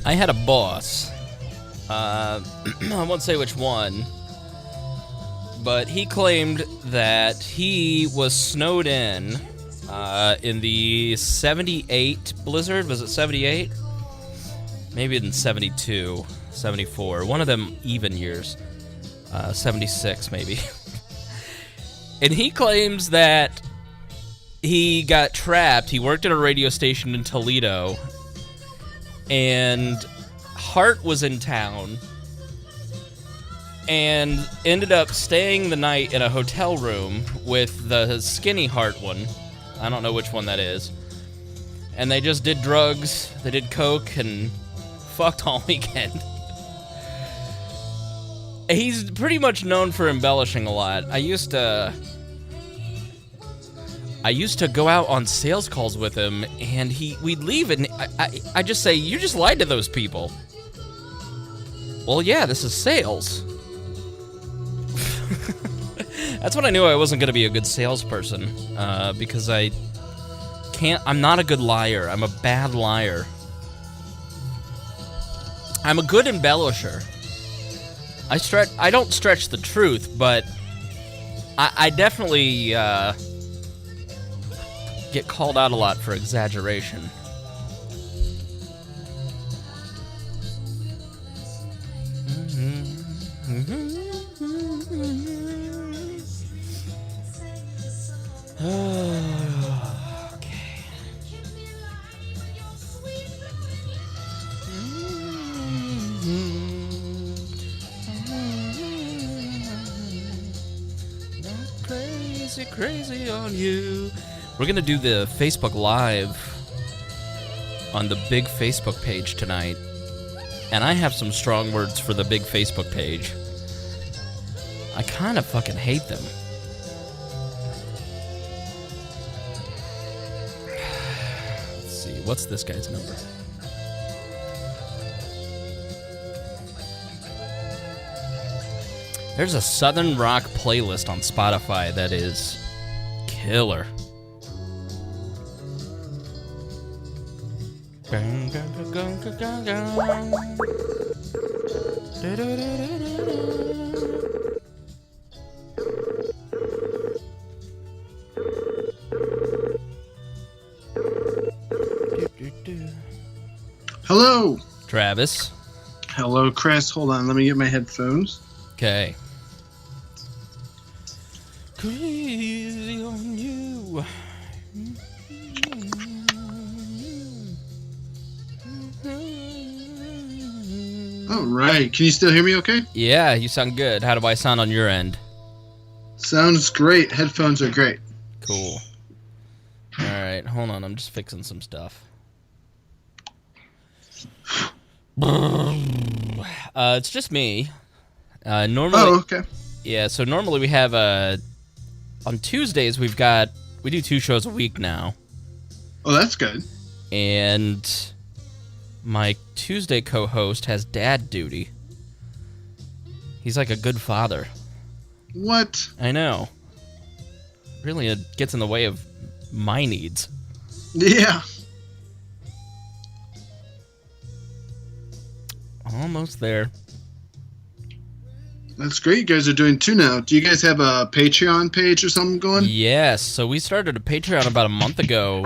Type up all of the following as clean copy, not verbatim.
I had a boss. I won't say which one, but he claimed that he was snowed in the 78 blizzard. Was it 78? Maybe in 72, 74. One of them even years. 76 maybe. And he claims that he got trapped. He worked at a radio station in Toledo, and Hart was in town and ended up staying the night in a hotel room with the skinny Hart one. I don't know which one that is. And they just did drugs, they did coke, and fucked all weekend. He's pretty much known for embellishing a lot. I used to go out on sales calls with him, and we'd leave, and I just say, "You just lied to those people." Well, yeah, this is sales. That's when I knew I wasn't going to be a good salesperson, because I'm not a good liar. I'm a bad liar. I'm a good embellisher. I don't stretch the truth, but I definitely get called out a lot for exaggeration. Crazy on you. We're gonna do the Facebook Live on the big Facebook page tonight, and I have some strong words for the big Facebook page. I kind of fucking hate them. Let's see, what's this guy's number? There's a Southern rock playlist on Spotify that is killer. Hello. Travis. Hello, Chris. Hold on, let me get my headphones. Okay. Crazy on you. All right. Can you still hear me okay? Yeah, you sound good. How do I sound on your end? Sounds great. Headphones are great. Cool. All right, hold on. I'm just fixing some stuff. It's just me. Normally. Oh, okay. Yeah, so normally we have on Tuesdays we do 2 shows a week now. Oh, that's good. And my Tuesday co-host has dad duty. He's like a good father. What? I know. Really, it gets in the way of my needs. Yeah. Almost there. That's great. You guys are doing 2 now. Do you guys have a Patreon page or something going? Yes. So we started a Patreon about a month ago,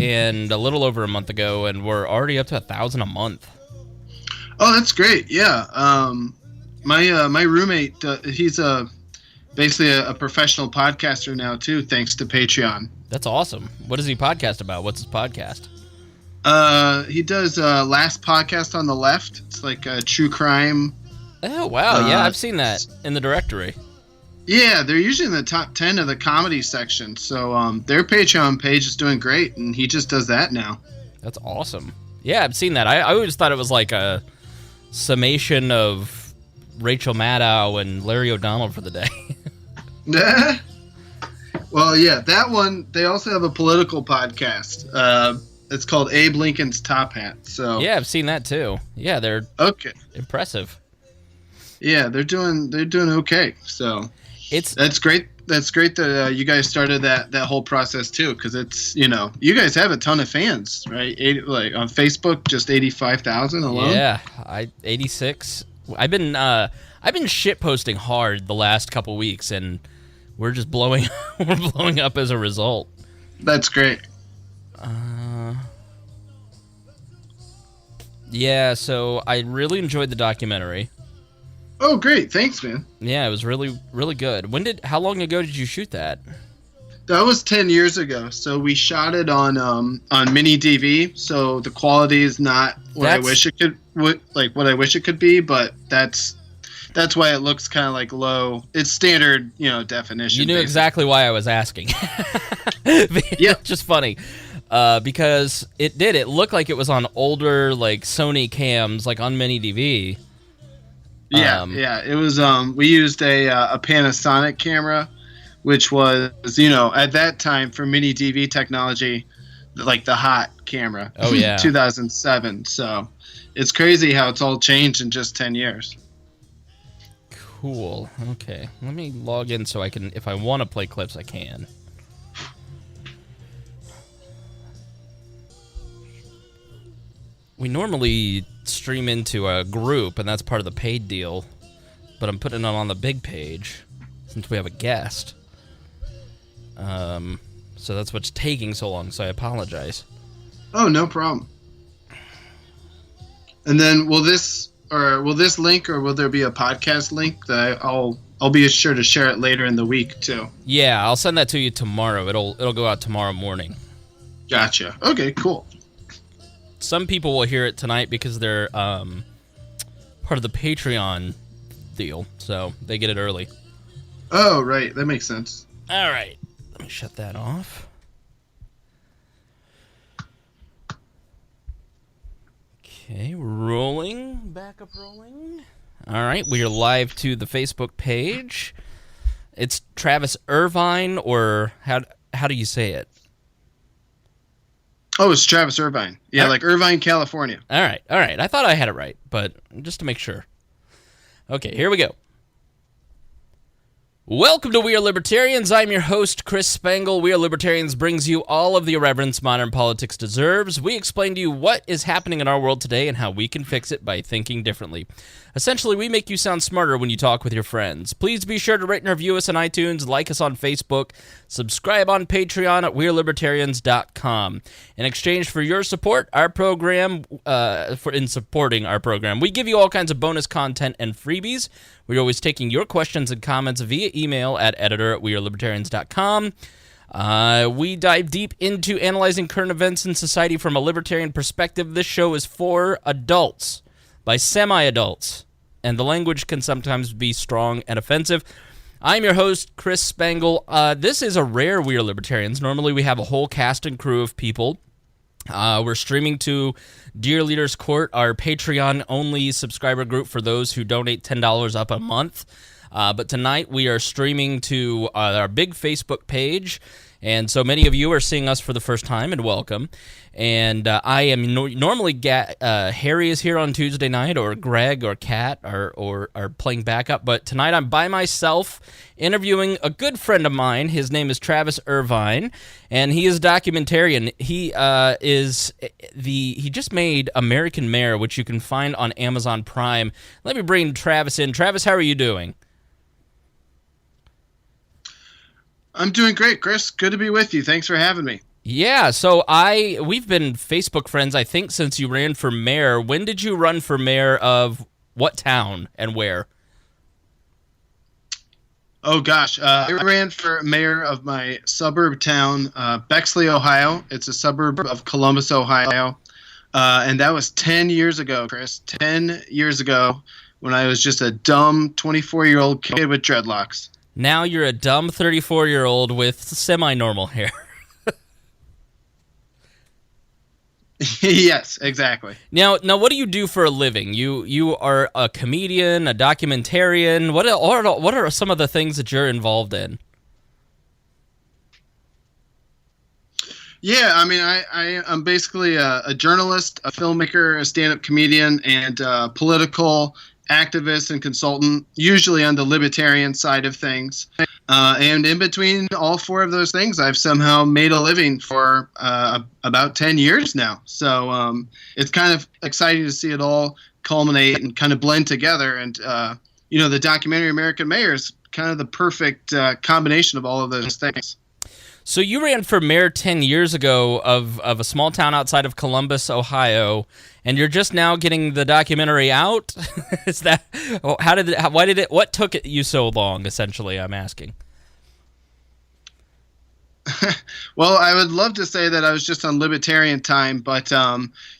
and a little over a month ago, and we're already up to 1,000 a month. Oh, that's great. Yeah. My roommate, he's basically a professional podcaster now too, thanks to Patreon. That's awesome. What does he podcast about? What's his podcast? He does Last Podcast on the Left. It's like a true crime. Oh, wow. Yeah, I've seen that in the directory. Yeah, they're usually in the top 10 of the comedy section. So their Patreon page is doing great, and he just does that now. That's awesome. Yeah, I've seen that. I always thought it was like a summation of Rachel Maddow and Larry O'Donnell for the day. Well, yeah, that one, they also have a political podcast. It's called Abe Lincoln's Top Hat. So yeah, I've seen that too. Yeah, they're okay. Impressive. Yeah, they're doing okay. So that's great. That's great that you guys started that whole process too, because it's you guys have a ton of fans, right? Like on Facebook, just 85,000 alone. Yeah, 86. I've been shit posting hard the last couple weeks, and we're just blowing up as a result. That's great. Yeah, so I really enjoyed the documentary. Oh, great! Thanks, man. Yeah, it was really, really good. How long ago did you shoot that? That was 10 years ago. So we shot it on mini DV. So the quality is not what I wish it could be, but that's why it looks kind of like low. It's standard, definition. You knew basically. Exactly why I was asking. Yeah, just funny. Because it looked like it was on older like Sony cams, like on mini DV. Yeah, it was. We used a Panasonic camera, which was, at that time for mini DV technology, like the hot camera. Oh yeah, 2007. So it's crazy how it's all changed in just 10 years. Cool. Okay, let me log in so I can, if I want to play clips, I can. We normally stream into a group, and that's part of the paid deal, but I'm putting it on the big page since we have a guest. So that's what's taking so long, so I apologize. Oh, no problem. And then will this link, or will there be a podcast link that I'll be sure to share it later in the week too? Yeah, I'll send that to you tomorrow. It'll go out tomorrow morning. Gotcha. Okay, cool. Some people will hear it tonight because they're part of the Patreon deal, so they get it early. Oh, right. That makes sense. All right. Let me shut that off. Okay, rolling. Backup rolling. All right, we are live to the Facebook page. It's Travis Irvine, or how do you say it? Oh, it's Travis Irvine. Yeah, like Irvine, California. All right. I thought I had it right, but just to make sure. Okay, here we go. Welcome to We Are Libertarians. I'm your host, Chris Spangle. We Are Libertarians brings you all of the irreverence modern politics deserves. We explain to you what is happening in our world today and how we can fix it by thinking differently. Essentially, we make you sound smarter when you talk with your friends. Please be sure to rate and review us on iTunes, like us on Facebook, subscribe on Patreon at WeareLibertarians.com. In exchange for your support, in supporting our program, we give you all kinds of bonus content and freebies. We're always taking your questions and comments via email at editor@wearelibertarians.com. We dive deep into analyzing current events in society from a libertarian perspective. This show is for adults by semi-adults, and the language can sometimes be strong and offensive. I'm your host, Chris Spangle. This is a rare We Are Libertarians. Normally we have a whole cast and crew of people. We're streaming to Dear Leaders Court, our Patreon-only subscriber group for those who donate $10 up a month. But tonight we are streaming to our big Facebook page, and so many of you are seeing us for the first time, and welcome. And I am normally Harry is here on Tuesday night, or Greg or Kat are playing backup, but tonight I'm by myself interviewing a good friend of mine. His name is Travis Irvine, and he is Documentarian. He just made American Mayor, which you can find on Amazon Prime. Let me bring Travis in. Travis, how are you doing? I'm doing great, Chris. Good to be with you. Thanks for having me. Yeah, so we've been Facebook friends, I think, since you ran for mayor. When did you run for mayor of what town and where? Oh, gosh. I ran for mayor of my suburb town, Bexley, Ohio. It's a suburb of Columbus, Ohio. And that was 10 years ago, Chris. 10 years ago, when I was just a dumb 24-year-old kid with dreadlocks. Now you're a dumb 34-year-old with semi-normal hair. Yes, exactly. Now, what do you do for a living? You are a comedian, a documentarian. What are some of the things that you're involved in? Yeah, I mean, I'm basically a journalist, a filmmaker, a stand-up comedian, and political activist and consultant, usually on the libertarian side of things. And in between all four of those things, I've somehow made a living for about 10 years now. So it's kind of exciting to see it all culminate and kind of blend together. And, the documentary American Mayor is kind of the perfect combination of all of those things. So you ran for mayor 10 years ago of a small town outside of Columbus, Ohio, and you're just now getting the documentary out? Is that what took you so long, essentially, I'm asking? Well, I would love to say that I was just on Libertarian time, but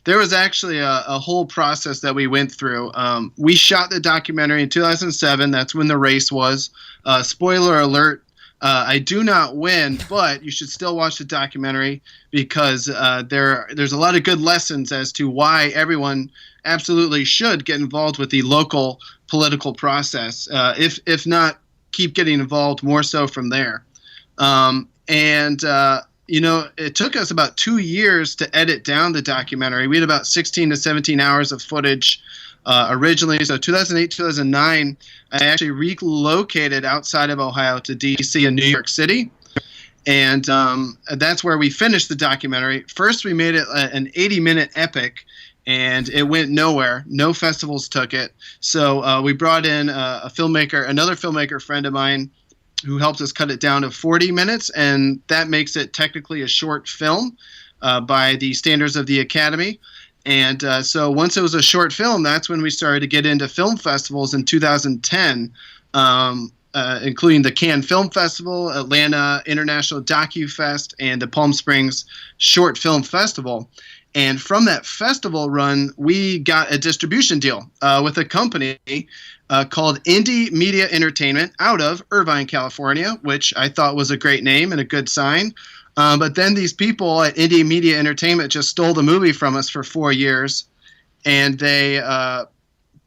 there was actually a whole process that we went through. We shot the documentary in 2007. That's when the race was. Spoiler alert. I do not win, but you should still watch the documentary because there's a lot of good lessons as to why everyone absolutely should get involved with the local political process. If not, keep getting involved more so from there. It took us about 2 years to edit down the documentary. We had about 16 to 17 hours of footage originally. So 2008, 2009, I actually relocated outside of Ohio to D.C. and New York City. And that's where we finished the documentary. First, we made it an 80-minute epic, and it went nowhere. No festivals took it. So we brought in another filmmaker friend of mine, who helped us cut it down to 40 minutes, and that makes it technically a short film by the standards of the Academy. And so once it was a short film, that's when we started to get into film festivals in 2010, including the Cannes Film Festival, Atlanta International DocuFest, and the Palm Springs Short Film Festival. And from that festival run, we got a distribution deal with a company called Indie Media Entertainment out of Irvine, California, which I thought was a great name and a good sign. But then these people at Indie Media Entertainment just stole the movie from us for 4 years, and they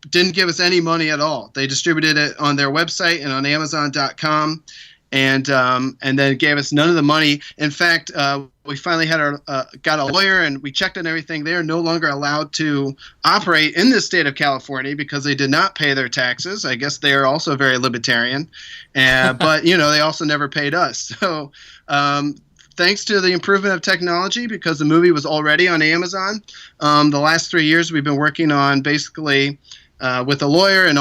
didn't give us any money at all. They distributed it on their website and on Amazon.com, and then gave us none of the money. In fact, we finally had got a lawyer, and we checked on everything. They are no longer allowed to operate in the state of California because they did not pay their taxes. I guess they are also very libertarian, but they also never paid us. So. Thanks to the improvement of technology, because the movie was already on Amazon, the last 3 years we've been working on basically with a lawyer and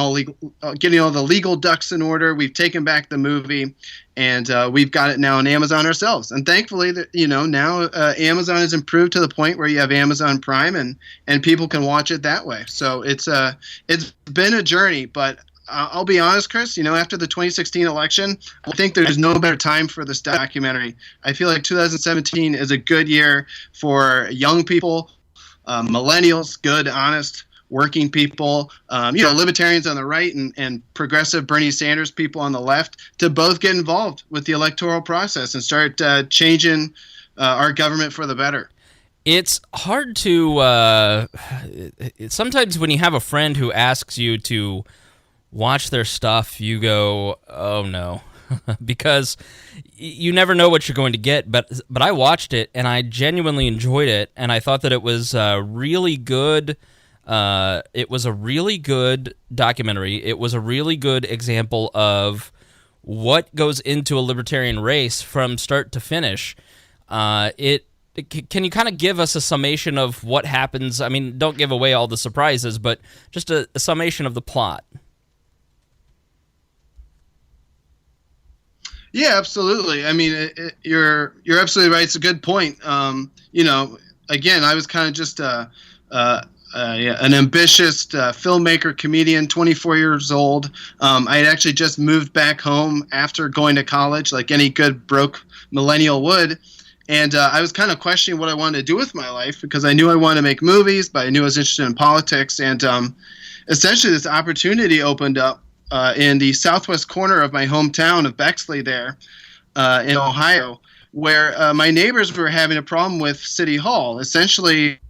getting all the legal ducks in order. We've taken back the movie, and we've got it now on Amazon ourselves. And thankfully, now Amazon has improved to the point where you have Amazon Prime, and people can watch it that way. So it's been a journey, but I'll be honest, Chris, after the 2016 election, I think there's no better time for this documentary. I feel like 2017 is a good year for young people, millennials, good, honest, working people, libertarians on the right and progressive Bernie Sanders people on the left to both get involved with the electoral process and start changing our government for the better. It's hard to sometimes when you have a friend who asks you to watch their stuff, you go, oh no, because you never know what you're going to get. But I watched it, and I genuinely enjoyed it, and I thought that it was really good. It was a really good documentary. It was a really good example of what goes into a libertarian race from start to finish. Can you kind of give us a summation of what happens? I mean, don't give away all the surprises, but just a summation of the plot. Yeah, absolutely. I mean, you're absolutely right. It's a good point. Again, I was kind of just an ambitious filmmaker, comedian, 24 years old. I had actually just moved back home after going to college, like any good broke millennial would. And I was kind of questioning what I wanted to do with my life because I knew I wanted to make movies, but I knew I was interested in politics. And essentially this opportunity opened up in the southwest corner of my hometown of Bexley there in Ohio, where my neighbors were having a problem with City Hall. Essentially,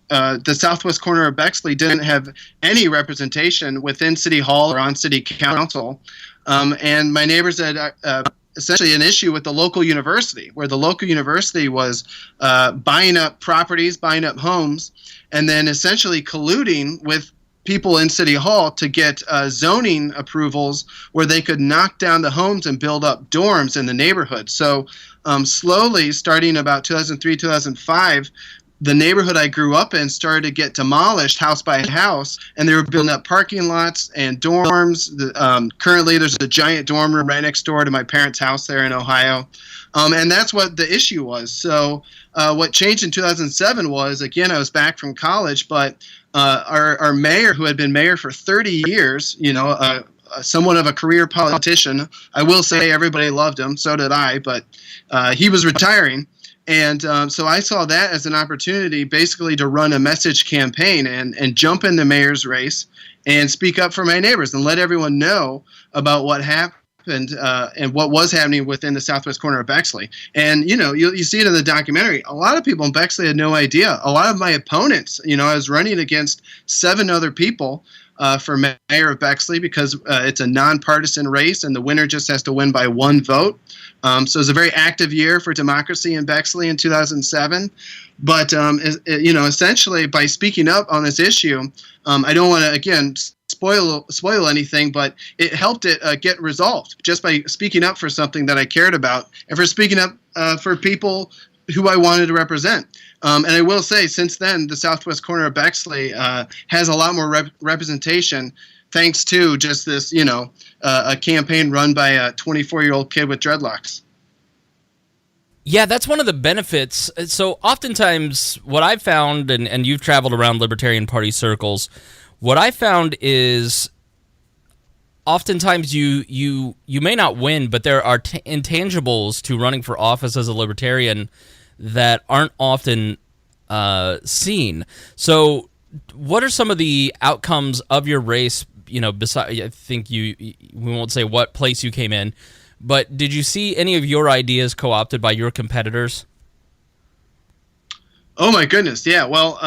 the southwest corner of Bexley didn't have any representation within City Hall or on City Council. And my neighbors had essentially an issue with the local university, where the local university was buying up properties, buying up homes, and then essentially colluding with people in City Hall to get zoning approvals where they could knock down the homes and build up dorms in the neighborhood. So slowly, starting about 2003, 2005, the neighborhood I grew up in started to get demolished house by house, and they were building up parking lots and dorms. Currently, there's a giant dorm room right next door to my parents' house there in Ohio. And that's what the issue was. So what changed in 2007 was, again, I was back from college, but our mayor, who had been mayor for 30 years, somewhat of a career politician. I will say everybody loved him, so did I, but he was retiring. And so I saw that as an opportunity basically to run a message campaign and jump in the mayor's race and speak up for my neighbors and let everyone know about what happened and what was happening within the southwest corner of Bexley. And, you see it in the documentary. A lot of people in Bexley had no idea. A lot of my opponents, I was running against 7 other people for mayor of Bexley because it's a nonpartisan race and the winner just has to win by 1 vote. So it was a very active year for democracy in Bexley in 2007. But, essentially by speaking up on this issue, I don't want to, again, spoil anything, but it helped it get resolved just by speaking up for something that I cared about and for speaking up for people who I wanted to represent. And I will say, since then, the southwest corner of Bexley has a lot more representation thanks to just this, a campaign run by a 24-year-old kid with dreadlocks. Yeah, that's one of the benefits. So oftentimes what I've found, and you've traveled around Libertarian Party circles, what I found is oftentimes you may not win, but there are intangibles to running for office as a Libertarian that aren't often seen. So what are some of the outcomes of your race? Besides, I think we won't say what place you came in, but did you see any of your ideas co-opted by your competitors? Oh my goodness, yeah. Well,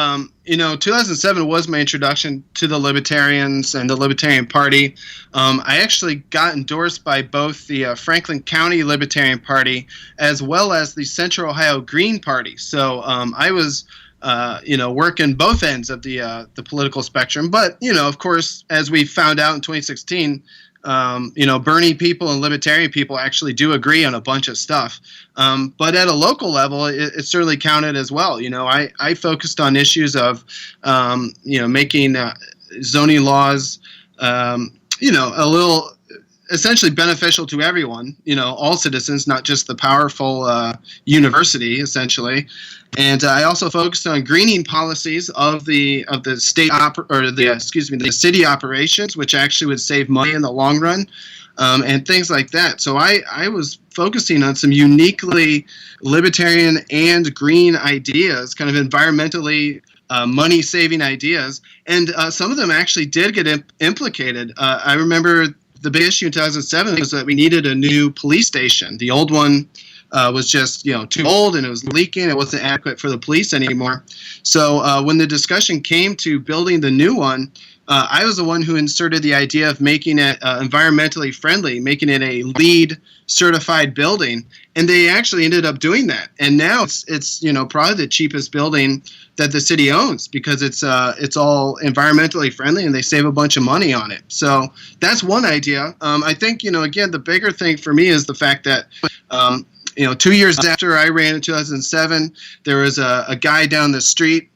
2007 was my introduction to the Libertarians and the Libertarian Party. I actually got endorsed by both the Franklin County Libertarian Party as well as the Central Ohio Green Party. So I was, working both ends of the political spectrum. But, of course, as we found out in 2016, Bernie people and Libertarian people actually do agree on a bunch of stuff. But at a local level, it certainly counted as well. I focused on issues of, making zoning laws, a little essentially beneficial to everyone, all citizens, not just the powerful university, essentially. And I also focused on greening policies of the state the city operations, which actually would save money in the long run, and things like that. So I was focusing on some uniquely libertarian and green ideas, kind of environmentally money-saving ideas, and some of them actually did get implicated. I remember the big issue in 2007 was that we needed a new police station. The old one was just too old and it was leaking. It wasn't adequate for the police anymore. So when the discussion came to building the new one, I was the one who inserted the idea of making it environmentally friendly, making it a LEED certified building, and they actually ended up doing that. And now it's probably the cheapest building that the city owns because it's all environmentally friendly and they save a bunch of money on it. So that's one idea. I think again the bigger thing for me is the fact that 2 years after I ran in 2007, there was a guy down the street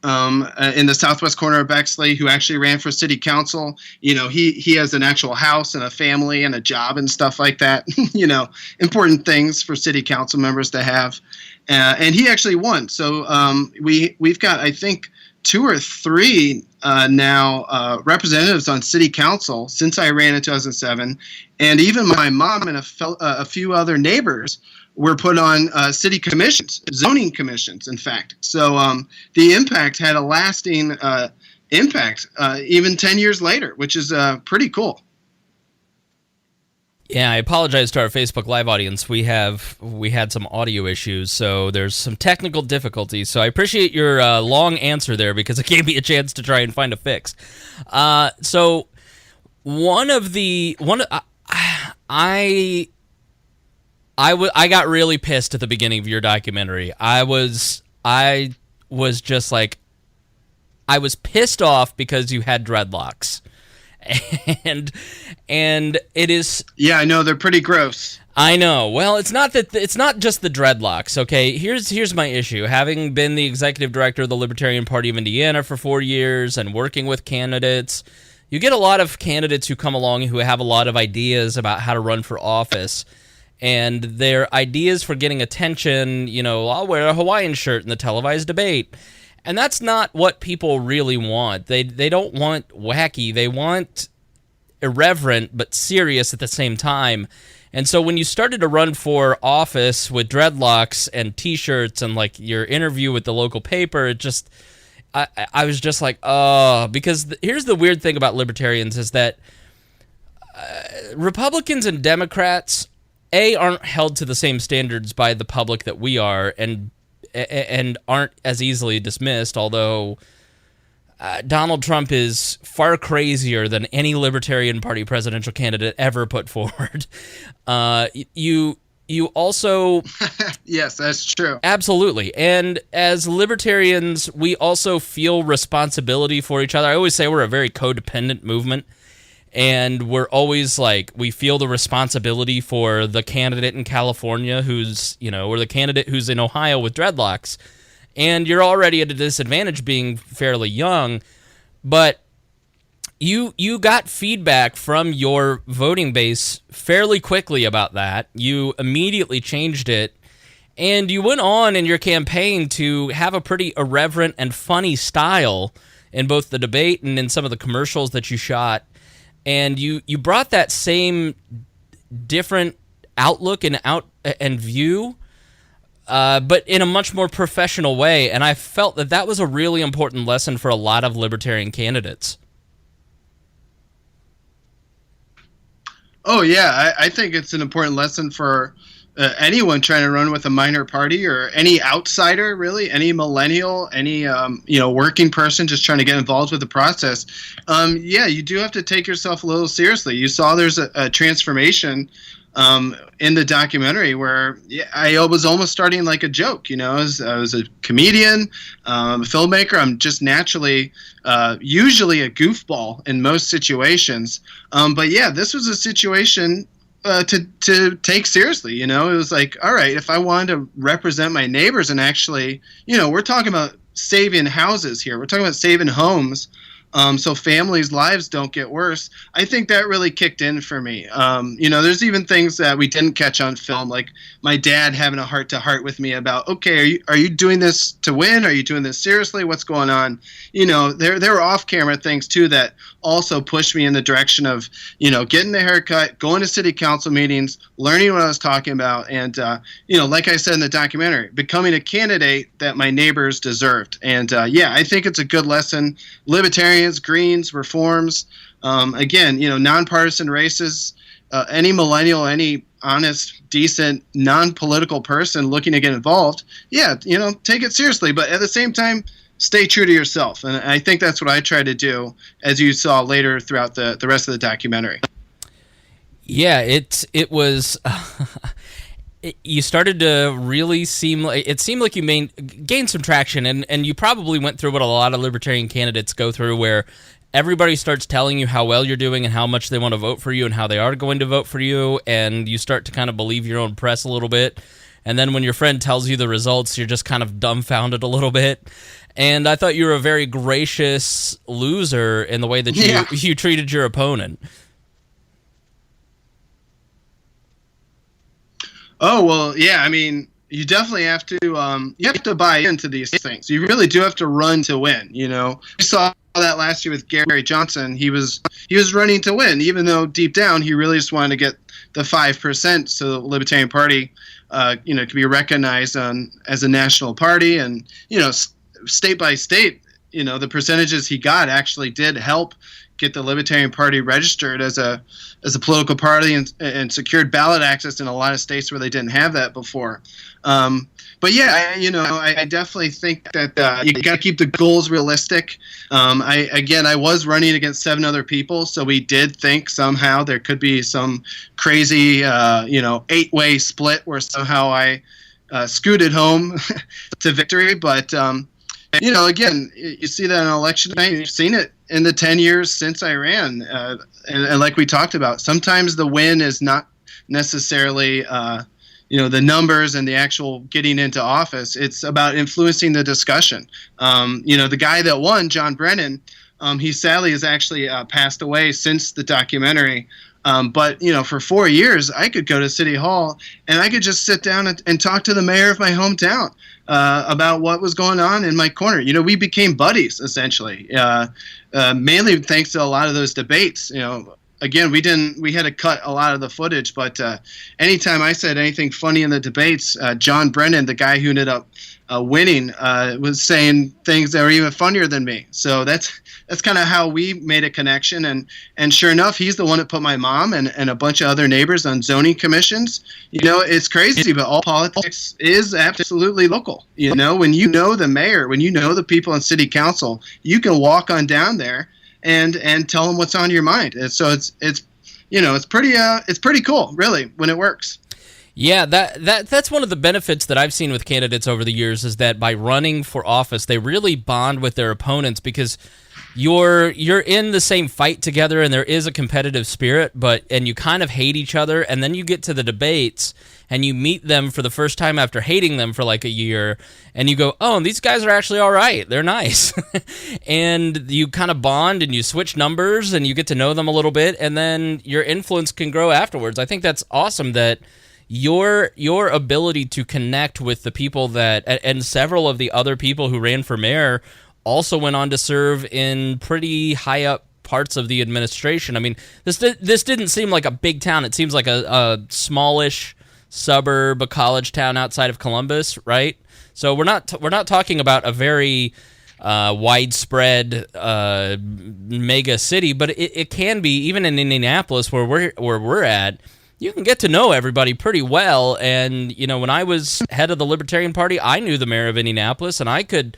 in the southwest corner of Bexley who actually ran for city council. He has an actual house and a family and a job and stuff like that. Important things for city council members to have. And he actually won. So we've got, I think, 2 or 3 now representatives on city council since I ran in 2007. And even my mom and a few other neighbors were put on city commissions, zoning commissions, in fact. So the impact had a lasting impact even 10 years later, which is pretty cool. Yeah, I apologize to our Facebook Live audience. We had some audio issues, so there's some technical difficulties. So I appreciate your long answer there because it gave me a chance to try and find a fix. So I got really pissed at the beginning of your documentary. I was just like, I was pissed off because you had dreadlocks. And it is... Yeah, I know, they're pretty gross. I know. Well, it's not just the dreadlocks, okay? Here's my issue. Having been the executive director of the Libertarian Party of Indiana for 4 years and working with candidates, you get a lot of candidates who come along who have a lot of ideas about how to run for office, and their ideas for getting attention, I'll wear a Hawaiian shirt in the televised debate. And that's not what people really want. They don't want wacky. They want irreverent but serious at the same time. And so when you started to run for office with dreadlocks and T-shirts and like your interview with the local paper, it just, I was just like, oh, because here's the weird thing about libertarians is that Republicans and Democrats, aren't held to the same standards by the public that we are, and aren't as easily dismissed, although Donald Trump is far crazier than any Libertarian Party presidential candidate ever put forward. You also... Yes, that's true. Absolutely. And as Libertarians, we also feel responsibility for each other. I always say we're a very codependent movement, and we're always like, we feel the responsibility for the candidate in California who's, or the candidate who's in Ohio with dreadlocks. And you're already at a disadvantage being fairly young, but you got feedback from your voting base fairly quickly about that. You immediately changed it, and you went on in your campaign to have a pretty irreverent and funny style in both the debate and in some of the commercials that you shot. And you brought that same different outlook and view, but in a much more professional way. And I felt that was a really important lesson for a lot of libertarian candidates. Oh, yeah. I think it's an important lesson for anyone trying to run with a minor party, or any outsider, really, any millennial, any working person just trying to get involved with the process. Yeah, you do have to take yourself a little seriously. You saw there's a transformation in the documentary where I was almost starting like a joke. I was a comedian, a filmmaker. I'm just naturally usually a goofball in most situations. But yeah, this was a situation to take seriously. It was like, all right, if I wanted to represent my neighbors and actually, we're talking about saving houses here. We're talking about saving homes. So families' lives don't get worse. I think that really kicked in for me. There's even things that we didn't catch on film, like my dad having a heart-to-heart with me about, okay, are you doing this to win? Are you doing this seriously? What's going on? There were off-camera things, too, that also pushed me in the direction of, getting a haircut, going to city council meetings, learning what I was talking about, and, like I said in the documentary, becoming a candidate that my neighbors deserved. And, I think it's a good lesson. Libertarians, Greens, Reforms, again, nonpartisan races, any millennial, any honest, decent, non-political person looking to get involved, take it seriously. But at the same time, stay true to yourself. And I think that's what I try to do, as you saw later throughout the rest of the documentary. Yeah, it was... You started to really seem like you gained some traction, and you probably went through what a lot of libertarian candidates go through, where everybody starts telling you how well you're doing and how much they want to vote for you and how they are going to vote for you, and you start to kind of believe your own press a little bit. And then when your friend tells you the results, you're just kind of dumbfounded a little bit. And I thought you were a very gracious loser in the way that you treated your opponent. Oh, well, yeah, I mean, you definitely have to buy into these things. You really do have to run to win, We saw that last year with Gary Johnson. He was running to win, even though deep down he really just wanted to get the 5% so the Libertarian Party, could be recognized as a national party. And, state by state, the percentages he got actually did help get the Libertarian Party registered as a political party and secured ballot access in a lot of states where they didn't have that before. But yeah, I definitely think that you got to keep the goals realistic. I was running against 7 other people, so we did think somehow there could be some crazy, 8-way split where somehow I scooted home to victory. But again, you see that on election night. You've seen it in the 10 years since I ran. And like we talked about, sometimes the win is not necessarily, the numbers and the actual getting into office. It's about influencing the discussion. The guy that won, John Brennan, he sadly has actually passed away since the documentary. But for 4 years, I could go to City Hall and I could just sit down and talk to the mayor of my hometown about what was going on in my corner. We became buddies, essentially, mainly thanks to a lot of those debates. Again, we had to cut a lot of the footage, but anytime I said anything funny in the debates, John Brennan, the guy who ended up winning, was saying things that were even funnier than me. So that's kind of how we made a connection. And sure enough, he's the one that put my mom and a bunch of other neighbors on zoning commissions. It's crazy, but all politics is absolutely local. When you know the mayor, when you know the people in city council, you can walk on down there and tell them what's on your mind. And so it's pretty cool, really, when it works. Yeah, that's one of the benefits that I've seen with candidates over the years, is that by running for office, they really bond with their opponents, because you're in the same fight together and there is a competitive spirit, and you kind of hate each other, and then you get to the debates and you meet them for the first time after hating them for like a year, and you go, oh, these guys are actually all right. They're nice. And you kind of bond and you switch numbers and you get to know them a little bit, and then your influence can grow afterwards. I think that's awesome that your ability to connect with the people that, and several of the other people who ran for mayor also went on to serve in pretty high up parts of the administration. I mean, this didn't seem like a big town. It seems like a smallish suburb, a college town outside of Columbus, right? So we're not talking about a very widespread mega city, but it can be, even in Indianapolis where we're at. You can get to know everybody pretty well. And when I was head of the Libertarian Party, I knew the mayor of Indianapolis, and I could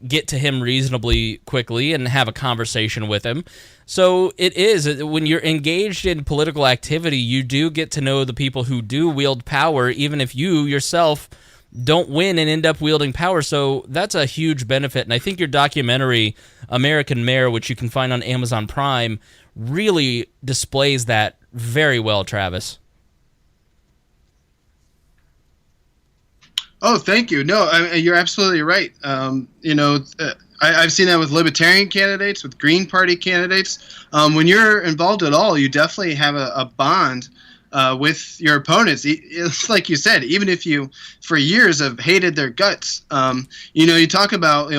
get to him reasonably quickly and have a conversation with him. So it is, when you're engaged in political activity, you do get to know the people who do wield power, even if you yourself don't win and end up wielding power. So that's a huge benefit. And I think your documentary, American Mayor, which you can find on Amazon Prime, really displays that very well, Travis. Oh, thank you. No, you're absolutely right. I've seen that with Libertarian candidates, with Green Party candidates. When you're involved at all, you definitely have a bond with your opponents. It's like you said, even if you, for years, have hated their guts. You talk about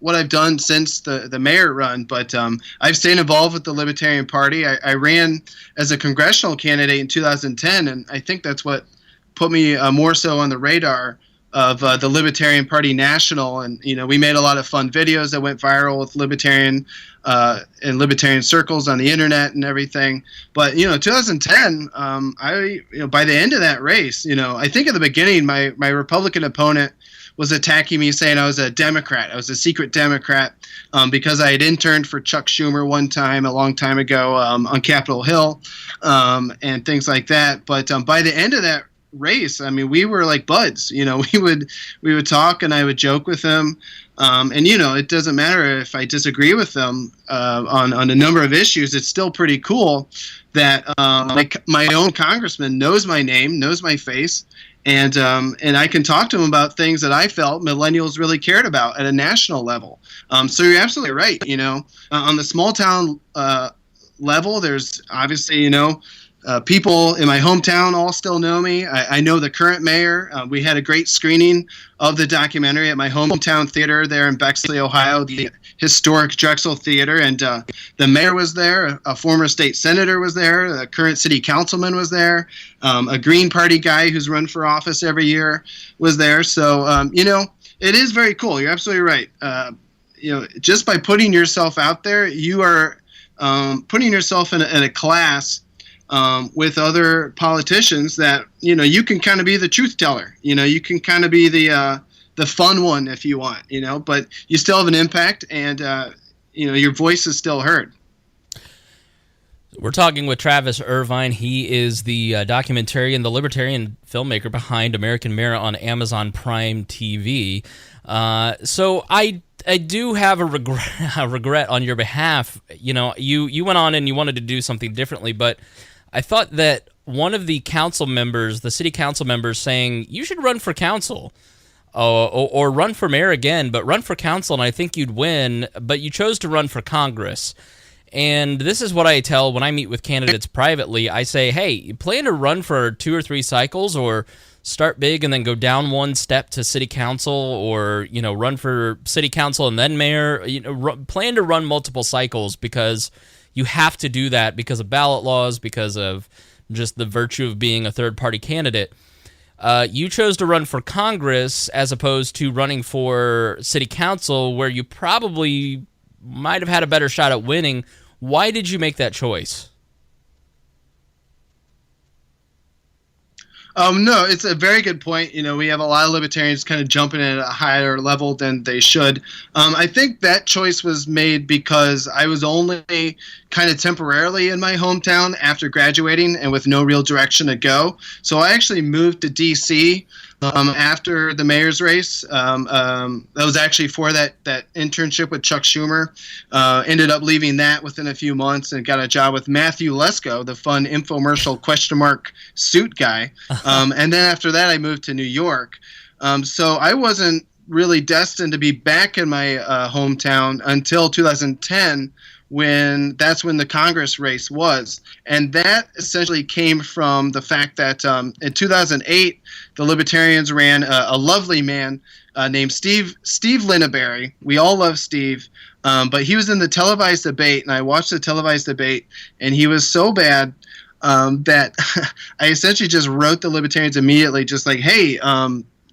what I've done since the mayor run, but I've stayed involved with the Libertarian Party. I ran as a congressional candidate in 2010, and I think that's what put me more so on the radar of the Libertarian Party National. And we made a lot of fun videos that went viral with Libertarian in Libertarian circles on the internet and everything. But 2010, by the end of that race, I think at the beginning my Republican opponent was attacking me, saying I was a Democrat. I was a secret Democrat because I had interned for Chuck Schumer one time, a long time ago, on Capitol Hill, and things like that. But by the end of that race, I mean, we were like buds. We would talk, and I would joke with him. And it doesn't matter if I disagree with them on a number of issues. It's still pretty cool that my own congressman knows my name, knows my face, and I can talk to him about things that I felt millennials really cared about at a national level. So you're absolutely right. On the small town level, there's obviously people in my hometown all still know me. I know the current mayor. We had a great screening of the documentary at my hometown theater there in Bexley, Ohio, the historic Drexel Theater. And the mayor was there. A former state senator was there. A current city councilman was there. A Green Party guy who's run for office every year was there. So, it is very cool. You're absolutely right. Just by putting yourself out there, you are putting yourself in a class with other politicians that you can kind of be the truth teller. You can kind of be the fun one if you want. But you still have an impact, and your voice is still heard. We're talking with Travis Irvine. He is the documentarian, the Libertarian filmmaker behind American Mirror on Amazon Prime TV. So I do have a regret on your behalf. You know, you went on and you wanted to do something differently, but I thought that one of the council members, the city council members, saying you should run for council. Or run for mayor again, but run for council, and I think you'd win, but you chose to run for Congress. And this is what I tell when I meet with candidates privately. I say, hey, you plan to run for 2 or 3 cycles, or start big and then go down one step to city council, or, you know, run for city council and then mayor. You know, plan to run multiple cycles, because you have to do that because of ballot laws, because of just the virtue of being a third-party candidate. You chose to run for Congress as opposed to running for city council, where you probably might have had a better shot at winning. Why did you make that choice? No, it's a very good point. You know, we have a lot of libertarians kind of jumping at a higher level than they should. I think that choice was made because I was only kind of temporarily in my hometown after graduating and with no real direction to go. So I actually moved to D.C. After the mayor's race. That was actually for that internship with Chuck Schumer. Ended up leaving that within a few months and got a job with Matthew Lesko, the fun infomercial question mark suit guy. And then after that, I moved to New York. So I wasn't really destined to be back in my hometown until 2010, when the Congress race was. And that essentially came from the fact that in 2008, the Libertarians ran a lovely man named Steve Linneberry. We all love Steve, but he was in the televised debate, and I watched the televised debate, and he was so bad that I essentially just wrote the Libertarians immediately, just like, hey,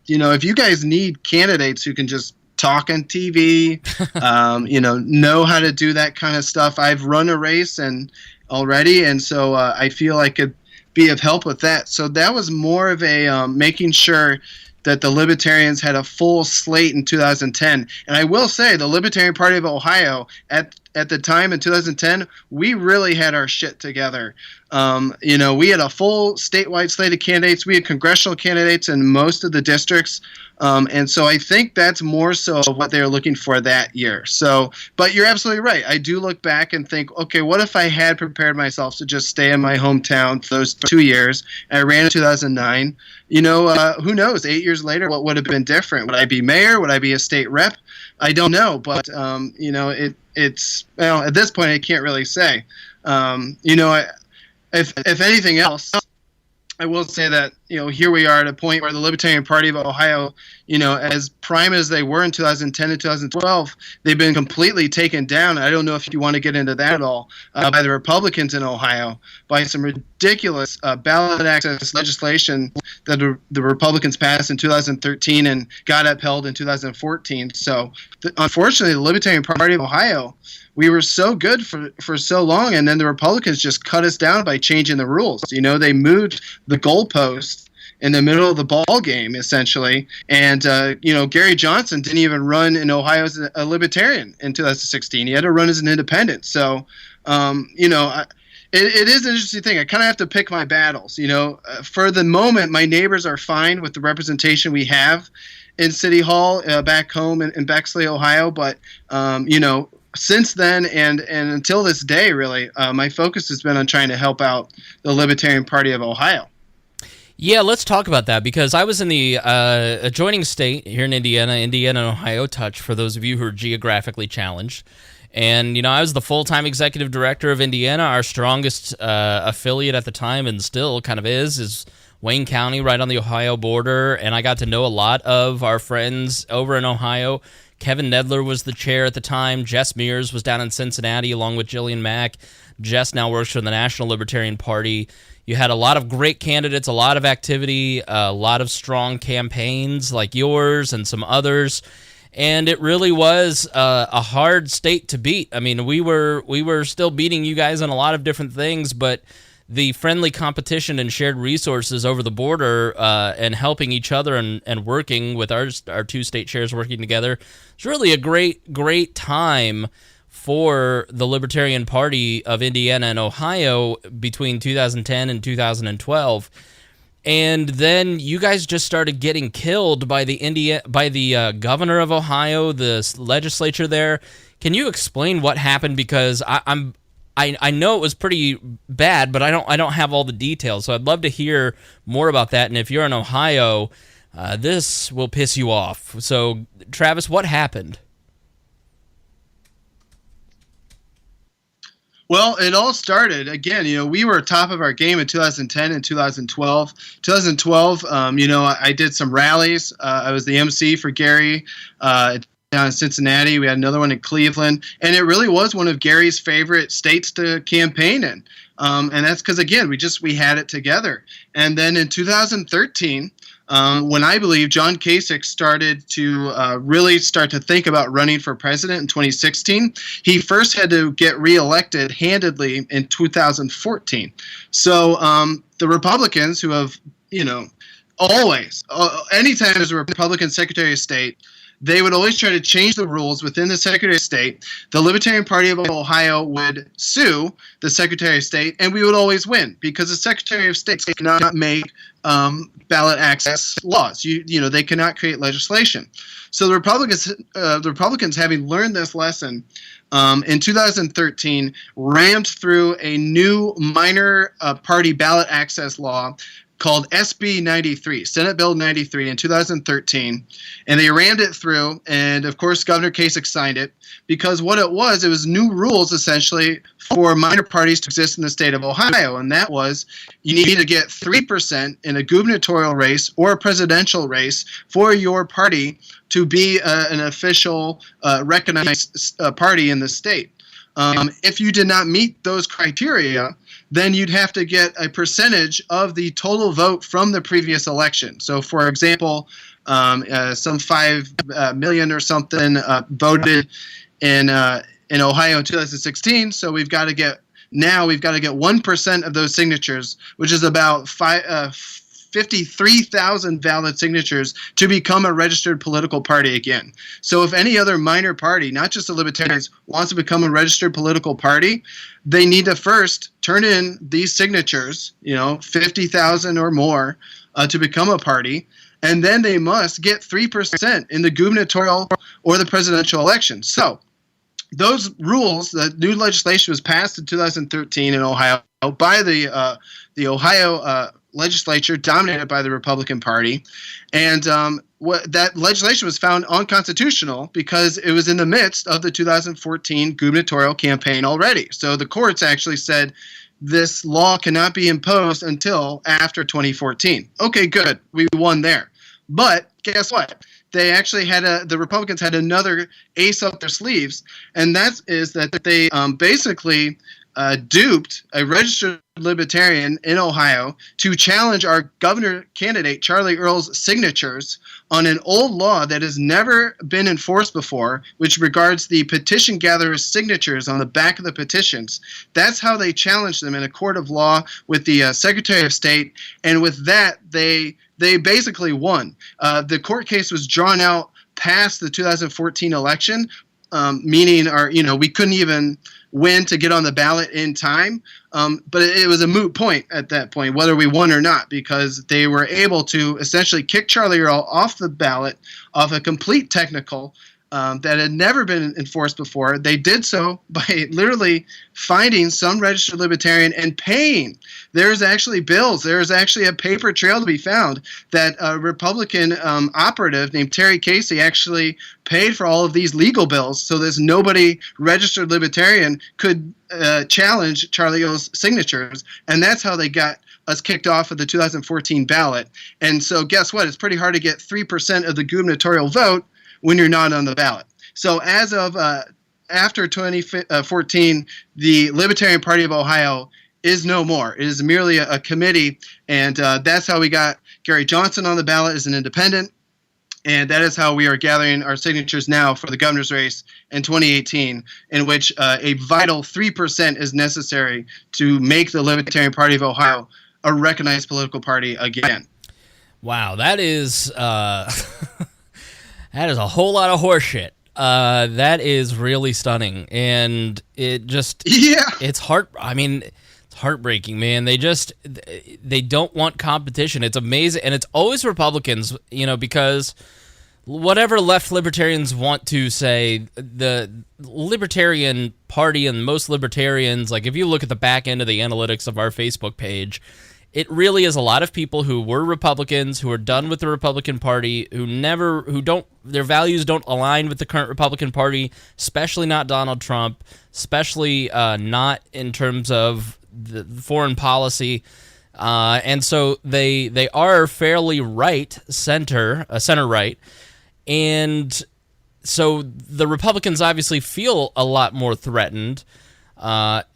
you know, if you guys need candidates who can just talk on TV, know how to do that kind of stuff. I've run a race already, and so I feel I could be of help with that. So that was more of a making sure that the Libertarians had a full slate in 2010. And I will say, the Libertarian Party of Ohio, at the time in 2010, we really had our shit together. We had a full statewide slate of candidates. We had congressional candidates in most of the districts. And so I think that's more so what they were looking for that year. So, but you're absolutely right. I do look back and think, okay, what if I had prepared myself to just stay in my hometown for those 2 years? And I ran in 2009. Who knows? 8 years later, what would have been different? Would I be mayor? Would I be a state rep? I don't know. But, it's at this point, I can't really say. If anything else, I will say that, here we are at a point where the Libertarian Party of Ohio, as prime as they were in 2010 and 2012, they've been completely taken down. I don't know if you want to get into that at all, by the Republicans in Ohio, by some ridiculous ballot access legislation that the Republicans passed in 2013 and got upheld in 2014. So, unfortunately, the Libertarian Party of Ohio, we were so good for so long, and then the Republicans just cut us down by changing the rules. They moved the goalpost in the middle of the ball game, essentially. And, Gary Johnson didn't even run in Ohio as a Libertarian in 2016. He had to run as an independent. So, it is an interesting thing. I kind of have to pick my battles. For the moment, my neighbors are fine with the representation we have in City Hall back home in Bexley, Ohio. But, since then and until this day, really, my focus has been on trying to help out the Libertarian Party of Ohio. Yeah, let's talk about that, because I was in the adjoining state here in Indiana and Ohio touch, for those of you who are geographically challenged. And, I was the full-time executive director of Indiana. Our strongest affiliate at the time, and still kind of is Wayne County, right on the Ohio border. And I got to know a lot of our friends over in Ohio. Kevin Nedler was the chair at the time. Jess Mears was down in Cincinnati along with Jillian Mack. Jess now works for the National Libertarian Party. You had a lot of great candidates, a lot of activity, a lot of strong campaigns like yours and some others. And it really was a hard state to beat. I mean, we were still beating you guys on a lot of different things, but the friendly competition and shared resources over the border and helping each other and working with our 2 state chairs working together, it's really a great time for the Libertarian Party of Indiana and Ohio between 2010 and 2012. And then you guys just started getting killed by the governor of Ohio, the legislature there. Can you explain what happened? Because I know it was pretty bad, but I don't have all the details. So I'd love to hear more about that. And if you're in Ohio, this will piss you off. So Travis, what happened? Well, it all started, again, we were top of our game in 2010 and 2012. 2012, I did some rallies. I was the MC for Gary down in Cincinnati. We had another one in Cleveland. And it really was one of Gary's favorite states to campaign in. And that's because, again, we had it together. And then in 2013, when I believe John Kasich started to really start to think about running for president in 2016, he first had to get reelected handedly in 2014. So the Republicans who have, always, anytime there's a Republican Secretary of State, they would always try to change the rules within the Secretary of State. The Libertarian Party of Ohio would sue the Secretary of State, and we would always win because the Secretary of State cannot make ballot access laws. They cannot create legislation. So the Republicans, having learned this lesson, in 2013, rammed through a new minor party ballot access law called SB 93, Senate Bill 93 in 2013, and they rammed it through, and of course Governor Kasich signed it, because what it was new rules essentially for minor parties to exist in the state of Ohio, and that was you need to get 3% in a gubernatorial race or a presidential race for your party to be an official recognized party in the state. If you did not meet those criteria, then you'd have to get a percentage of the total vote from the previous election. So, for example, some 5 million or something voted in Ohio in 2016. So we've got to get 1% of those signatures, which is about 53,000 valid signatures to become a registered political party again. So if any other minor party, not just the Libertarians, wants to become a registered political party, they need to first turn in these signatures, 50,000 or more, to become a party, and then they must get 3% in the gubernatorial or the presidential election. So those rules, the new legislation was passed in 2013 in Ohio by the Ohio legislature, dominated by the Republican Party, and that legislation was found unconstitutional because it was in the midst of the 2014 gubernatorial campaign already. So the courts actually said this law cannot be imposed until after 2014. Okay, good, we won there. But guess what? They actually the Republicans had another ace up their sleeves, and that is that they basically duped a registered Libertarian in Ohio to challenge our governor candidate, Charlie Earle's signatures on an old law that has never been enforced before, which regards the petition gatherer's signatures on the back of the petitions. That's how they challenged them in a court of law with the Secretary of State, and with that, they basically won. The court case was drawn out past the 2014 election, meaning we couldn't even win to get on the ballot in time. But it was a moot point at that point, whether we won or not, because they were able to essentially kick Charlie Earle off the ballot, off a complete technical that had never been enforced before. They did so by literally finding some registered Libertarian and paying. There's actually bills. There's actually a paper trail to be found that a Republican operative named Terry Casey actually paid for all of these legal bills so there's nobody registered Libertarian could challenge Charlie Earle's signatures. And that's how they got us kicked off of the 2014 ballot. And so guess what? It's pretty hard to get 3% of the gubernatorial vote when you're not on the ballot. So as of after 2014, the Libertarian Party of Ohio is no more. It is merely a committee, and that's how we got Gary Johnson on the ballot as an independent, and that is how we are gathering our signatures now for the governor's race in 2018, in which a vital 3% is necessary to make the Libertarian Party of Ohio a recognized political party again. Wow, that is... That is a whole lot of horseshit. That is really stunning, and it's heartbreaking, man. They don't want competition. It's amazing, and it's always Republicans, because whatever left libertarians want to say, the Libertarian Party and most libertarians, like if you look at the back end of the analytics of our Facebook page, it really is a lot of people who were Republicans, who are done with the Republican Party, their values don't align with the current Republican Party, especially not Donald Trump, especially not in terms of the foreign policy. And so they are fairly center-right. And so the Republicans obviously feel a lot more threatened, but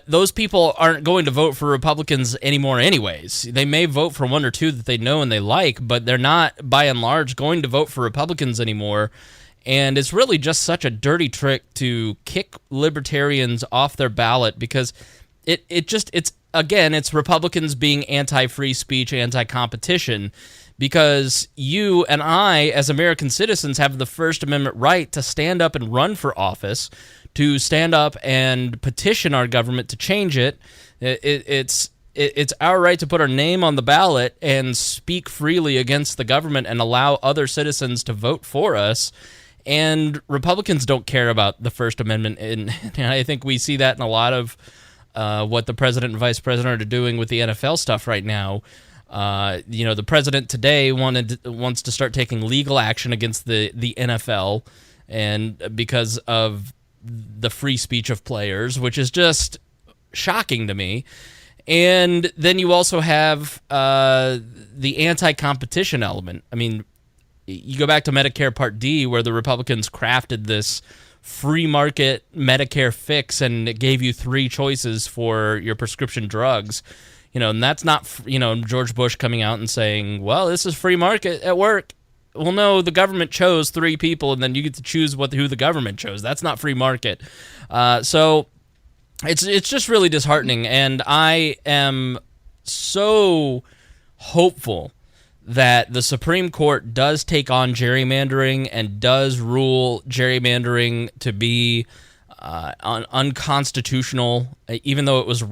those people aren't going to vote for Republicans anymore anyways. They may vote for one or two that they know and they like, but they're not, by and large, going to vote for Republicans anymore. And it's really just such a dirty trick to kick libertarians off their ballot, because it's Republicans being anti-free speech, anti-competition, because you and I, as American citizens, have the First Amendment right to stand up and run for office, to stand up and petition our government to change it. It's our right to put our name on the ballot and speak freely against the government and allow other citizens to vote for us. And Republicans don't care about the First Amendment, and I think we see that in a lot of what the president and vice president are doing with the NFL stuff right now. The president today wants to start taking legal action against the NFL, and because of the free speech of players, which is just shocking to me. And then you also have the anti-competition element. I mean, you go back to Medicare Part D, where the Republicans crafted this free market Medicare fix, and it gave you three choices for your prescription drugs. And that's not, George Bush coming out and saying, well, this is free market at work. Well, no, the government chose three people, and then you get to choose who the government chose. That's not free market. So it's just really disheartening, and I am so hopeful that the Supreme Court does take on gerrymandering and does rule gerrymandering to be unconstitutional, even though it was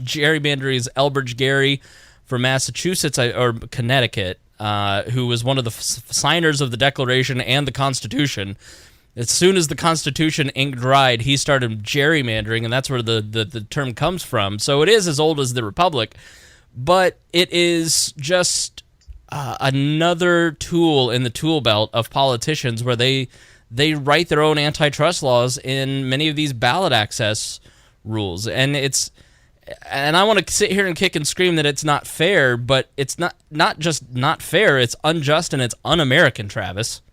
gerrymandering is Elbridge Gerry for Massachusetts or Connecticut, who was one of the signers of the Declaration and the Constitution. As soon as the Constitution ink dried, he started gerrymandering, and that's where the term comes from. So it is as old as the Republic, but it is just another tool in the tool belt of politicians, where they write their own antitrust laws in many of these ballot access rules. And I want to sit here and kick and scream that it's not fair, but it's not just not fair, it's unjust and it's un-American, Travis.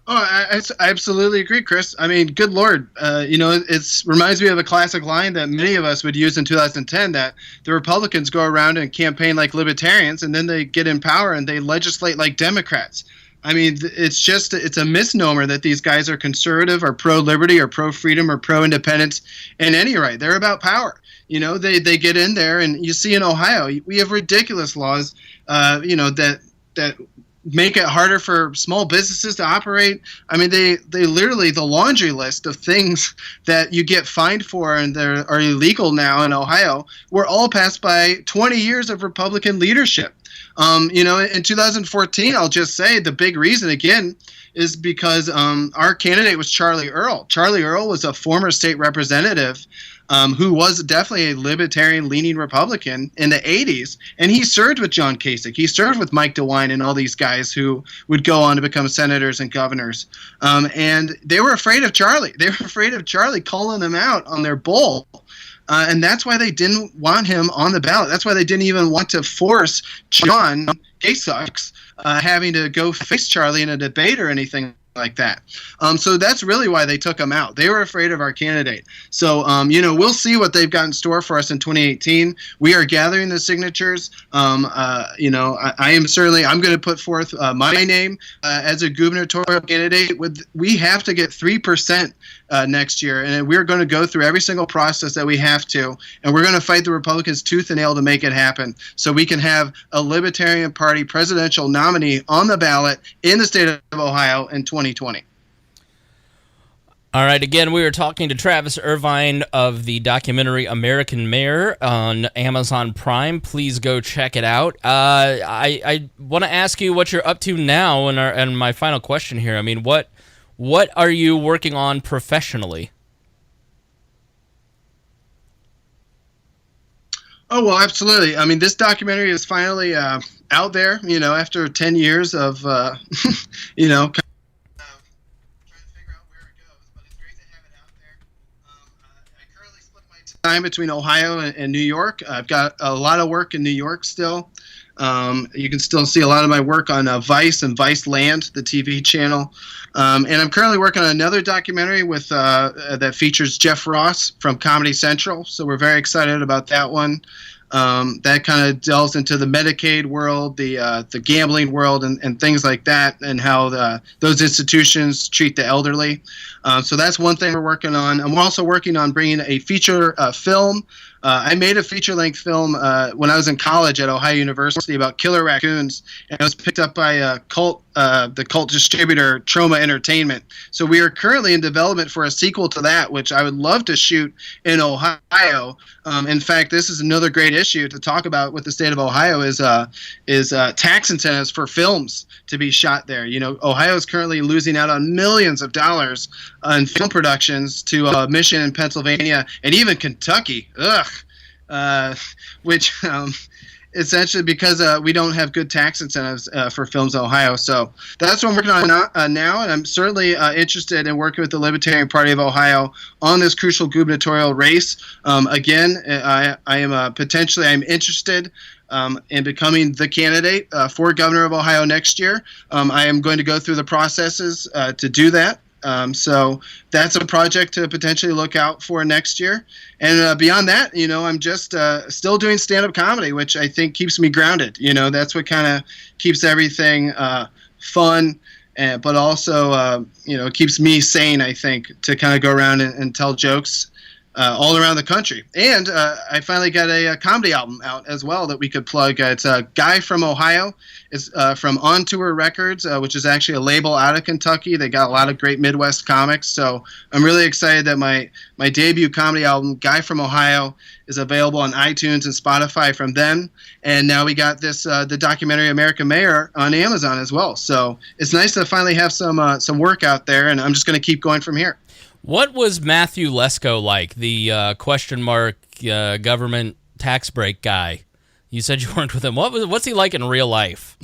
Oh, I absolutely agree, Chris. I mean, good Lord. It reminds me of a classic line that many of us would use in 2010, that the Republicans go around and campaign like libertarians, and then they get in power and they legislate like Democrats. I mean, it's a misnomer that these guys are conservative or pro-liberty or pro-freedom or pro-independence in any right. They're about power. They get in there, and you see in Ohio, we have ridiculous laws, that make it harder for small businesses to operate. I mean, they literally, the laundry list of things that you get fined for and that are illegal now in Ohio were all passed by 20 years of Republican leadership. In 2014, I'll just say the big reason, again, is because our candidate was Charlie Earl. Charlie Earl was a former state representative who was definitely a libertarian-leaning Republican in the 80s, and he served with John Kasich. He served with Mike DeWine and all these guys who would go on to become senators and governors. And they were afraid of Charlie. They were afraid of Charlie calling them out on their bull. And that's why they didn't want him on the ballot. That's why they didn't even want to force John Kasich having to go face Charlie in a debate or anything like that. So that's really why they took him out. They were afraid of our candidate. So, we'll see what they've got in store for us in 2018. We are gathering the signatures. I am certainly, I'm going to put forth my name as a gubernatorial candidate. We have to get 3% next year, and we're going to go through every single process that we have to, and we're going to fight the Republicans tooth and nail to make it happen, so we can have a Libertarian Party presidential nominee on the ballot in the state of Ohio in 2020. All right, again, we were talking to Travis Irvine of the documentary American Mayor on Amazon Prime. Please go check it out. I want to ask you what you're up to now, and my final question here. I mean, what are you working on professionally? Oh, well, absolutely. I mean, this documentary is finally out there, after 10 years of, time between Ohio and New York. I've got a lot of work in New York still. You can still see a lot of my work on Vice and Vice Land, the TV channel. And I'm currently working on another documentary with that features Jeff Ross from Comedy Central. So we're very excited about that one. That kind of delves into the Medicaid world, the gambling world, and things like that, and how those institutions treat the elderly. So that's one thing we're working on. And we're also working on bringing a feature film. I made a feature-length film when I was in college at Ohio University about killer raccoons, and it was picked up by the cult distributor Troma Entertainment. So we are currently in development for a sequel to that, which I would love to shoot in Ohio. In fact, this is another great issue to talk about with the state of Ohio is tax incentives for films to be shot there. Ohio is currently losing out on millions of dollars on film productions to Michigan and Pennsylvania and even Kentucky. Which essentially because we don't have good tax incentives for films in Ohio. So that's what I'm working on now, and I'm certainly interested in working with the Libertarian Party of Ohio on this crucial gubernatorial race. Again, I am I'm interested in becoming the candidate for governor of Ohio next year. I am going to go through the processes to do that. So that's a project to potentially look out for next year. And beyond that, I'm just still doing stand-up comedy, which I think keeps me grounded. That's what kind of keeps everything fun, but also, keeps me sane, I think, to kind of go around and tell jokes all around the country. And I finally got a comedy album out as well that we could plug. It's a Guy from Ohio. It's from On Tour Records, which is actually a label out of Kentucky. They got a lot of great Midwest comics. So I'm really excited that my debut comedy album, Guy from Ohio, is available on iTunes and Spotify from them. And now we got this the documentary American Mayor on Amazon as well. So it's nice to finally have some work out there, and I'm just going to keep going from here. What was Matthew Lesko like, the question mark government tax break guy? You said you weren't with him. What's he like in real life?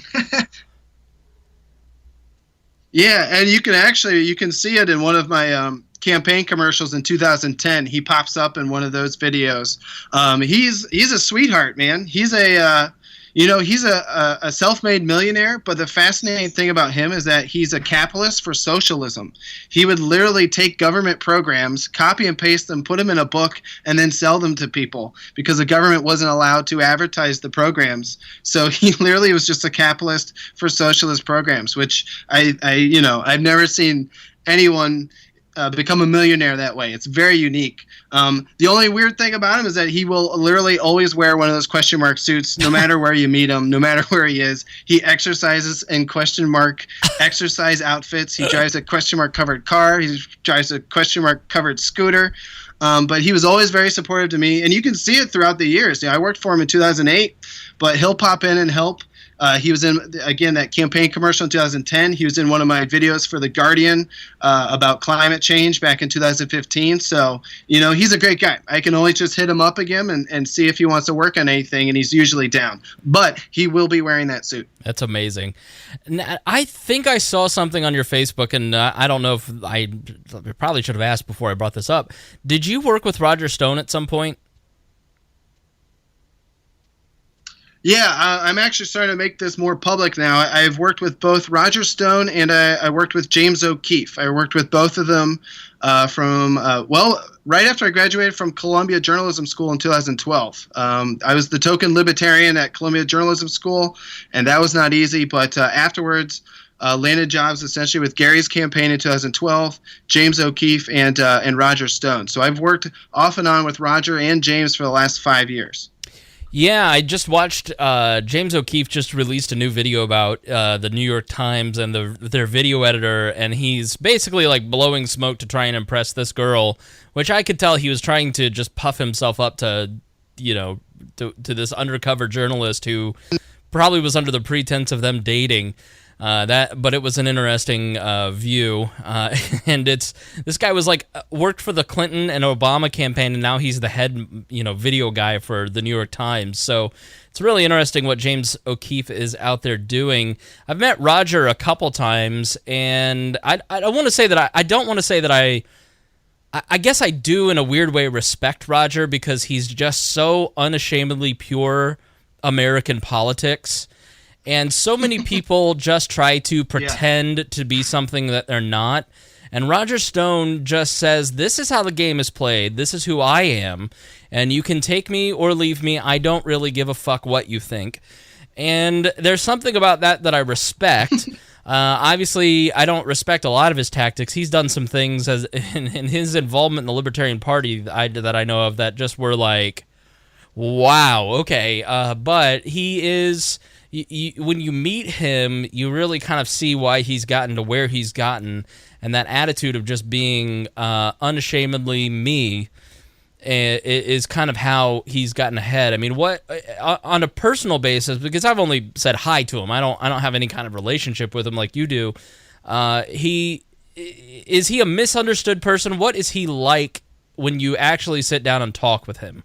Yeah, and you can see it in one of my campaign commercials in 2010. He pops up in one of those videos. He's a sweetheart, man. He's a self-made millionaire, but the fascinating thing about him is that he's a capitalist for socialism. He would literally take government programs, copy and paste them, put them in a book, and then sell them to people because the government wasn't allowed to advertise the programs. So he literally was just a capitalist for socialist programs, which I've never seen anyone become a millionaire that way. It's very unique. The only weird thing about him is that he will literally always wear one of those question mark suits no matter where you meet him, no matter where he is. He exercises in question mark exercise outfits. He drives a question mark covered car. He drives a question mark covered scooter. But he was always very supportive to me, and you can see it throughout the years. I worked for him in 2008, but he'll pop in and help. He was in, again, that campaign commercial in 2010. He was in one of my videos for The Guardian about climate change back in 2015. So, he's a great guy. I can always just hit him up again and see if he wants to work on anything, and he's usually down. But he will be wearing that suit. That's amazing. I think I saw something on your Facebook, and I don't know if I probably should have asked before I brought this up. Did you work with Roger Stone at some point? Yeah, I'm actually starting to make this more public now. I've worked with both Roger Stone and I worked with James O'Keefe. I worked with both of them right after I graduated from Columbia Journalism School in 2012. I was the token Libertarian at Columbia Journalism School, and that was not easy. But afterwards, landed jobs essentially with Gary's campaign in 2012, James O'Keefe, and Roger Stone. So I've worked off and on with Roger and James for the last 5 years. Yeah, I just watched James O'Keefe just released a new video about the New York Times and their video editor, and he's basically like blowing smoke to try and impress this girl, which I could tell he was trying to just puff himself up to, to this undercover journalist who probably was under the pretense of them dating. But it was an interesting view, and this guy was like worked for the Clinton and Obama campaign, and now he's the head, video guy for the New York Times. So it's really interesting what James O'Keefe is out there doing. I've met Roger a couple times, and I want to say that I don't want to say that I guess I do in a weird way respect Roger because he's just so unashamedly pure American politics. And so many people just try to pretend to be something that they're not. And Roger Stone just says, this is how the game is played. This is who I am. And you can take me or leave me. I don't really give a fuck what you think. And there's something about that I respect. Obviously, I don't respect a lot of his tactics. He's done some things in his involvement in the Libertarian Party that I know of that just were like, wow, okay. But he is... when you meet him, you really kind of see why he's gotten to where he's gotten, and that attitude of just being unashamedly me is kind of how he's gotten ahead. I mean, what on a personal basis, because I've only said hi to him, I don't have any kind of relationship with him like you do. Is he a misunderstood person? What is he like when you actually sit down and talk with him?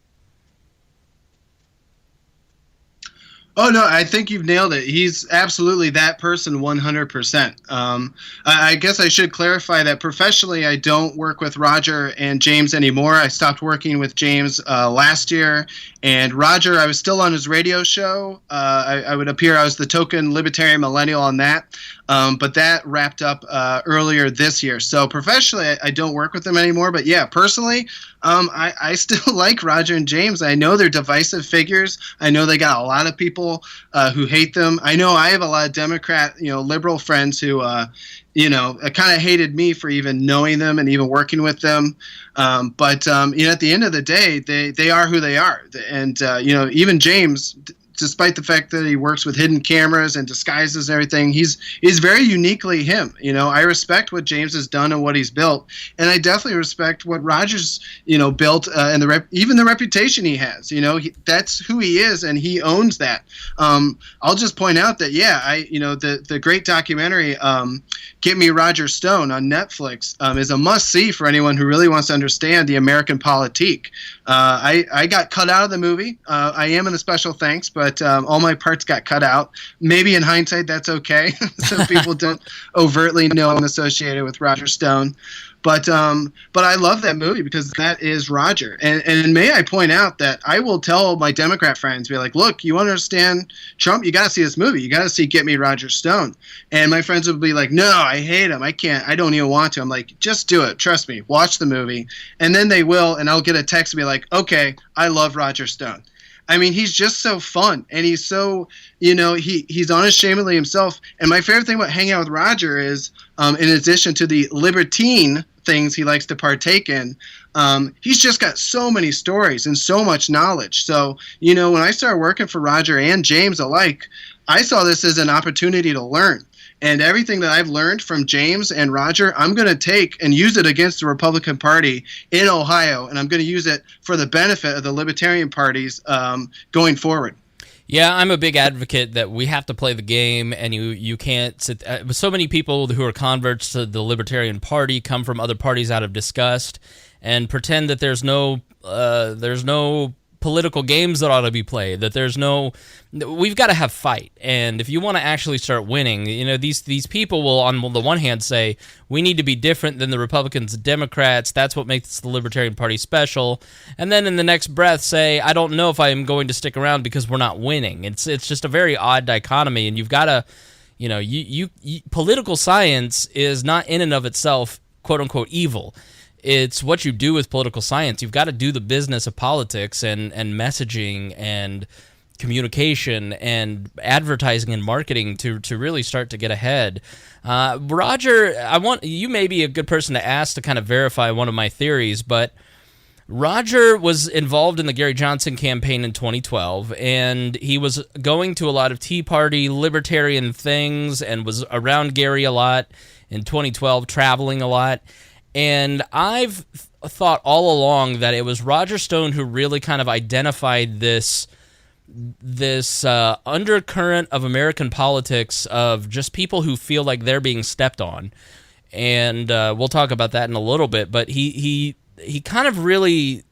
Oh, no, I think you've nailed it. He's absolutely that person 100%. I guess I should clarify that professionally I don't work with Roger and James anymore. I stopped working with James last year. And Roger, I was still on his radio show. I would appear, I was the token Libertarian millennial on that. But that wrapped up earlier this year. So professionally, I don't work with them anymore. But yeah, personally, I still like Roger and James. I know they're divisive figures. I know they got a lot of people who hate them. I know I have a lot of Democrat, liberal friends who, kind of hated me for even knowing them and even working with them. But at the end of the day, they are who they are. And, even James, despite the fact that he works with hidden cameras and disguises and everything, he's very uniquely him. I respect what James has done and what he's built, and I definitely respect what Roger's built and even the reputation he has. That's who he is, and he owns that. I'll just point out that the great documentary Get Me Roger Stone on Netflix is a must see for anyone who really wants to understand the American politique. I got cut out of the movie. I am in the special thanks, but all my parts got cut out. Maybe in hindsight, that's okay. So people don't overtly know I'm associated with Roger Stone. But I love that movie because that is Roger. And may I point out that I will tell my Democrat friends, be like, look, you understand Trump? You got to see this movie. You got to see Get Me Roger Stone. And my friends would be like, no, I hate him. I can't. I don't even want to. I'm like, just do it. Trust me. Watch the movie. And then they will, and I'll get a text and be like, okay, I love Roger Stone. I mean, he's just so fun, and he's so, he's unashamedly himself. And my favorite thing about hanging out with Roger is, in addition to the libertine things he likes to partake in, he's just got so many stories and so much knowledge. So, when I started working for Roger and James alike, I saw this as an opportunity to learn. And everything that I've learned from James and Roger, I'm going to take and use it against the Republican Party in Ohio, and I'm going to use it for the benefit of the Libertarian parties going forward. Yeah, I'm a big advocate that we have to play the game, and you can't sit. So many people who are converts to the Libertarian Party come from other parties out of disgust and pretend that there's no political games that ought to be played, that we've got to have fight. And if you want to actually start winning, these people will on the one hand say we need to be different than the Republicans and Democrats, that's what makes the Libertarian Party special, and then in the next breath say I don't know if I am going to stick around because we're not winning. It's just a very odd dichotomy, and you've got to you political science is not in and of itself quote unquote evil. It's what you do with political science. You've got to do the business of politics and messaging and communication and advertising and marketing to really start to get ahead. Roger, you may be a good person to ask to kind of verify one of my theories, but Roger was involved in the Gary Johnson campaign in 2012, and he was going to a lot of Tea Party Libertarian things and was around Gary a lot in 2012, traveling a lot. And I've thought all along that it was Roger Stone who really kind of identified this undercurrent of American politics of just people who feel like they're being stepped on. And we'll talk about that in a little bit, but he kind of really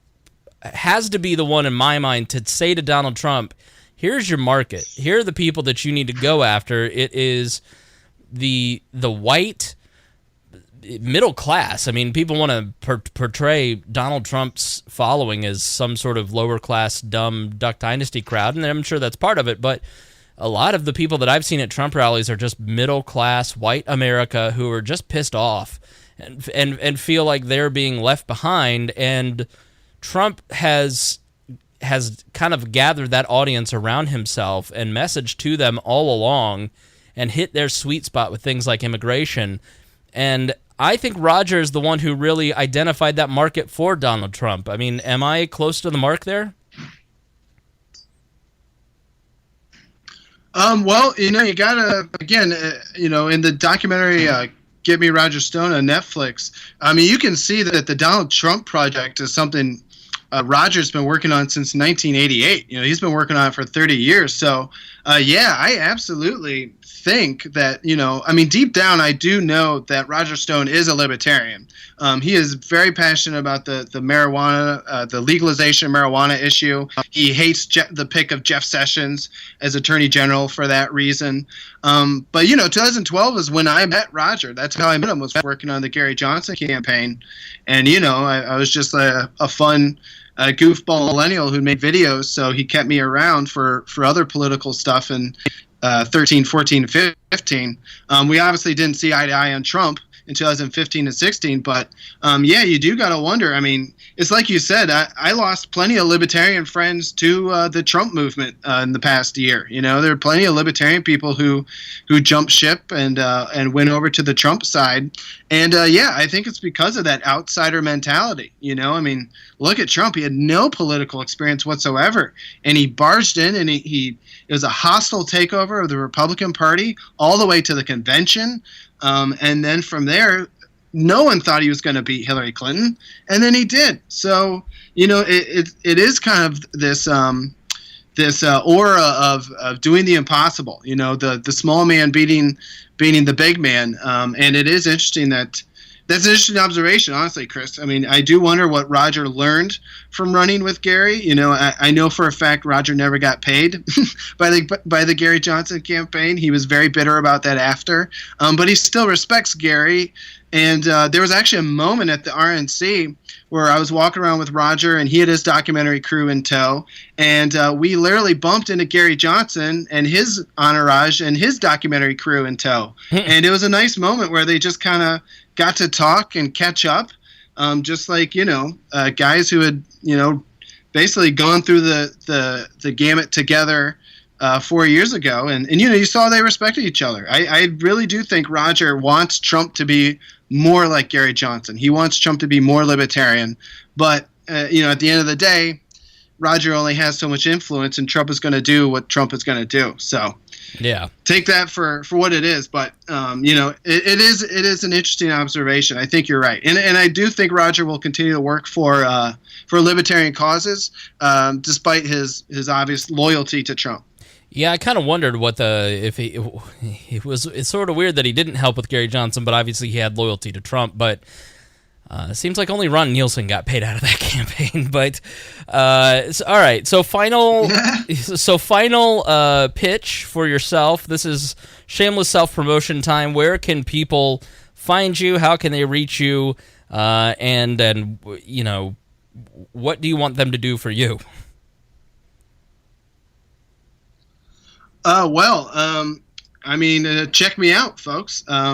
has to be the one in my mind to say to Donald Trump, here's your market. Here are the people that you need to go after. It is the white middle class. I mean, people want to portray Donald Trump's following as some sort of lower class, dumb Duck Dynasty crowd, and I'm sure that's part of it, but a lot of the people that I've seen at Trump rallies are just middle class, white America who are just pissed off and feel like they're being left behind, and Trump has kind of gathered that audience around himself and messaged to them all along and hit their sweet spot with things like immigration. And I think Roger is the one who really identified that market for Donald Trump. I mean, am I close to the mark there? Well, you gotta, again, in the documentary Give Me Roger Stone on Netflix, I mean, you can see that the Donald Trump project is something Roger's been working on since 1988. He's been working on it for 30 years. So, yeah, I absolutely think that, I mean, deep down, I do know that Roger Stone is a libertarian. He is very passionate about the marijuana, the legalization of marijuana issue. He hates the pick of Jeff Sessions as Attorney General for that reason. But 2012 is when I met Roger. That's how I met him, was working on the Gary Johnson campaign. And, I was just a fun goofball millennial who made videos, so he kept me around for other political stuff in 13, 14, 15. We obviously didn't see eye to eye on Trump in 2015 and 16, but yeah, you do got to wonder. I mean, it's like you said, I lost plenty of libertarian friends to the Trump movement in the past year. There are plenty of libertarian people who jumped ship and went over to the Trump side. And yeah, I think it's because of that outsider mentality. I mean, look at Trump. He had no political experience whatsoever, and he barged in, and it was a hostile takeover of the Republican Party all the way to the convention. And then from there, no one thought he was going to beat Hillary Clinton, and then he did. So, it is kind of this aura of doing the impossible. The small man beating the big man. And it is interesting that's an interesting observation, honestly, Chris. I mean, I do wonder what Roger learned from running with Gary. I know for a fact Roger never got paid by the Gary Johnson campaign. He was very bitter about that after. But he still respects Gary. And there was actually a moment at the RNC where I was walking around with Roger, and he had his documentary crew in tow. And we literally bumped into Gary Johnson and his entourage and his documentary crew in tow. And it was a nice moment where they just kind of got to talk and catch up, just like, guys who had, basically gone through the gamut together 4 years ago. And you saw they respected each other. I really do think Roger wants Trump to be more like Gary Johnson. He wants Trump to be more libertarian. But, at the end of the day, Roger only has so much influence, and Trump is going to do what Trump is going to do. So yeah, take that for what it is. But it is an interesting observation. I think you're right, and I do think Roger will continue to work for libertarian causes, despite his obvious loyalty to Trump. Yeah, I kind of wondered it's sort of weird that he didn't help with Gary Johnson, but obviously he had loyalty to Trump. But it seems like only Ron Nielsen got paid out of that campaign. But all right, so final pitch for yourself. This is shameless self-promotion time. Where can people find you? How can they reach you? And what do you want them to do for you? Check me out, folks. I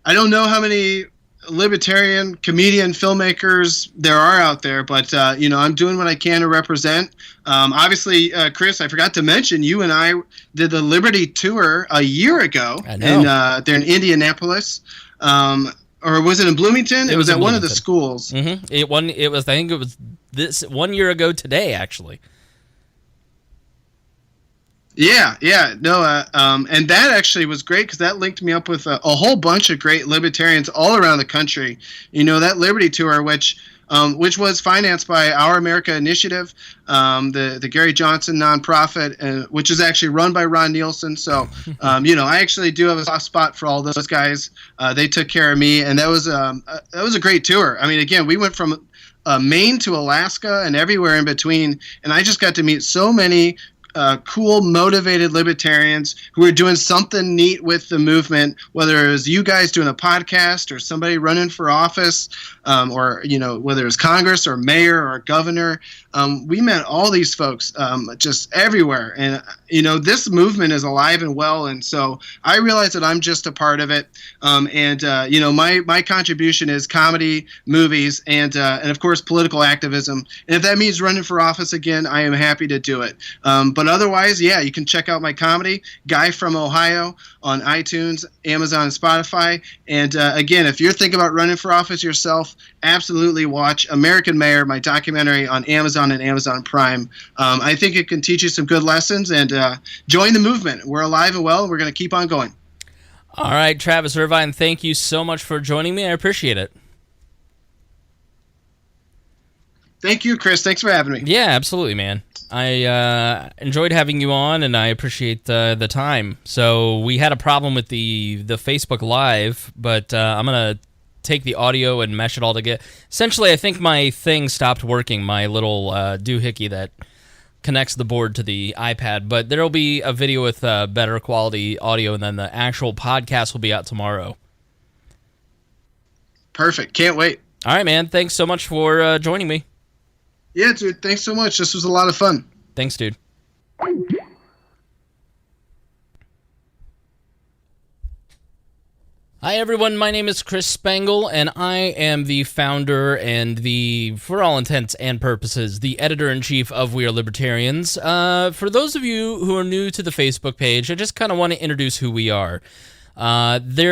don't know how many libertarian comedian filmmakers there are out there, but I'm doing what I can to represent. Obviously, Chris, I forgot to mention you and I did the Liberty tour a year ago. I know. They're in Indianapolis, or was it in Bloomington? It was at one of the schools. Mm-hmm. It was. I think it was this 1 year ago today, actually. Yeah, no, and that actually was great because that linked me up with a whole bunch of great libertarians all around the country. That Liberty Tour, which was financed by Our America Initiative, the Gary Johnson nonprofit, which is actually run by Ron Nielsen. So, I actually do have a soft spot for all those guys. They took care of me, and that was a great tour. I mean, again, we went from Maine to Alaska and everywhere in between, and I just got to meet so many cool, motivated libertarians who are doing something neat with the movement, whether it was you guys doing a podcast or somebody running for office, or whether it's Congress or mayor or governor. We met all these folks just everywhere, and this movement is alive and well, and so I realize that I'm just a part of it, my contribution is comedy, movies, and of course political activism, and if that means running for office again, I am happy to do it. But otherwise, yeah, you can check out my comedy, Guy from Ohio, on iTunes, Amazon, and Spotify. And again, if you're thinking about running for office yourself, absolutely watch American Mayor, my documentary on Amazon and Amazon Prime. I think it can teach you some good lessons, and join the movement. We're alive and well, and we're going to keep on going. All right, Travis Irvine, thank you so much for joining me. I appreciate it. Thank you, Chris. Thanks for having me. Yeah, absolutely, man. I enjoyed having you on, and I appreciate the time. So we had a problem with the Facebook Live, but I'm going to take the audio and mesh it all together. Essentially, I think my thing stopped working, my little doohickey that connects the board to the iPad, but there'll be a video with better quality audio, and then the actual podcast will be out tomorrow. Perfect. Can't wait. All right, man. Thanks so much for joining me. Yeah, dude. Thanks so much. This was a lot of fun. Thanks, dude. Hi, everyone. My name is Chris Spangle, and I am the founder and for all intents and purposes, the editor-in-chief of We Are Libertarians. For those of you who are new to the Facebook page, I just kind of want to introduce who we are. I'm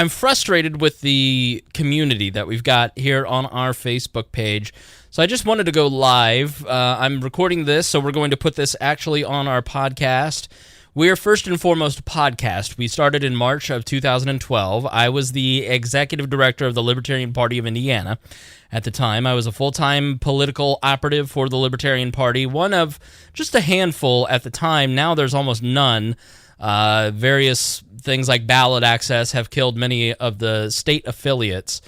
frustrated with the community that we've got here on our Facebook page, so I just wanted to go live. I'm recording this, so we're going to put this actually on our podcast. We are first and foremost a podcast. We started in March of 2012. I was the executive director of the Libertarian Party of Indiana. At the time, I was a full-time political operative for the Libertarian Party, one of just a handful at the time. Now there's almost none. Various things like ballot access have killed many of the state affiliates.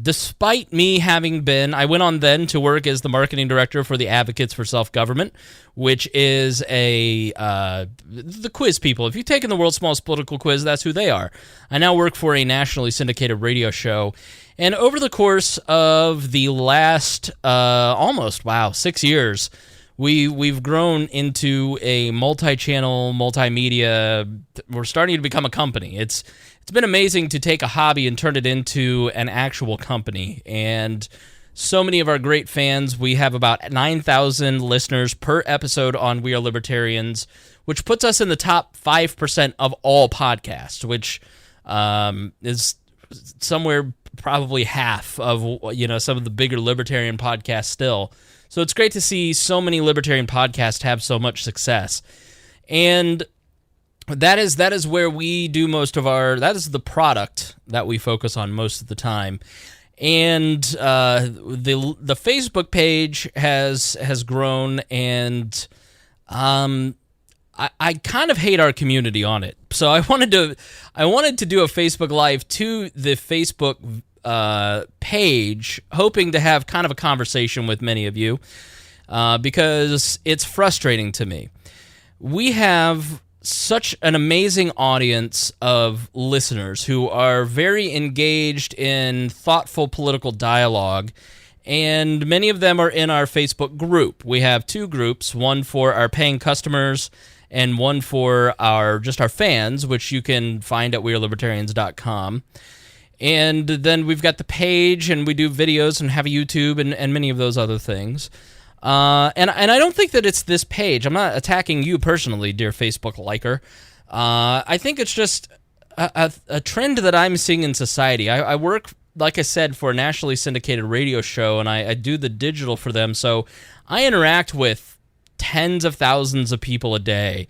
Despite me having I went on then to work as the marketing director for the Advocates for Self-Government, which is the quiz people. If you've taken the world's smallest political quiz, that's who they are. I now work for a nationally syndicated radio show, and over the course of the last almost 6 years, we've grown into a multi-channel, multimedia. We're starting to become a company. It's been amazing to take a hobby and turn it into an actual company. And so many of our great fans, we have about 9,000 listeners per episode on We Are Libertarians, which puts us in the top 5% of all podcasts, which is somewhere probably half of some of the bigger libertarian podcasts still. So it's great to see so many libertarian podcasts have so much success. And that is where we do most of that is the product that we focus on most of the time. And the Facebook page has grown, and I kind of hate our community on it. So I wanted to do a Facebook Live to the Facebook page, hoping to have kind of a conversation with many of you, because it's frustrating to me. We have such an amazing audience of listeners who are very engaged in thoughtful political dialogue, and many of them are in our Facebook group. We have two groups, one for our paying customers and one for our fans, which you can find at wearelibertarians.com. And then we've got the page, and we do videos and have a YouTube and many of those other things. And I don't think that it's this page. I'm not attacking you personally, dear Facebook liker. I think it's just a trend that I'm seeing in society. I work, like I said, for a nationally syndicated radio show, and I do the digital for them, so I interact with tens of thousands of people a day.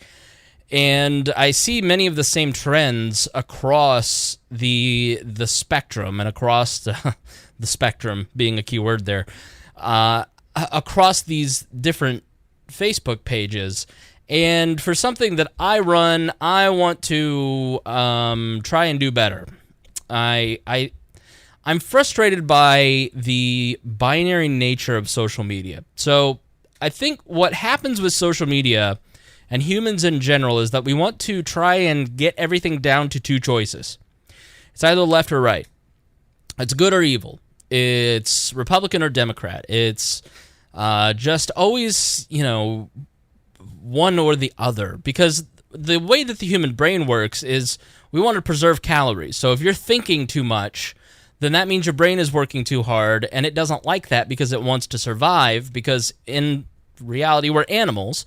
And I see many of the same trends across the spectrum, and across the spectrum being a key word there, across these different Facebook pages. And for something that I run, I want to try and do better. I'm frustrated by the binary nature of social media. So I think what happens with social media and humans in general is that we want to try and get everything down to two choices. It's either left or right. It's good or evil. It's Republican or Democrat. It's just always, one or the other. Because the way that the human brain works is we want to preserve calories. So if you're thinking too much, then that means your brain is working too hard, and it doesn't like that because it wants to survive, because in reality we're animals.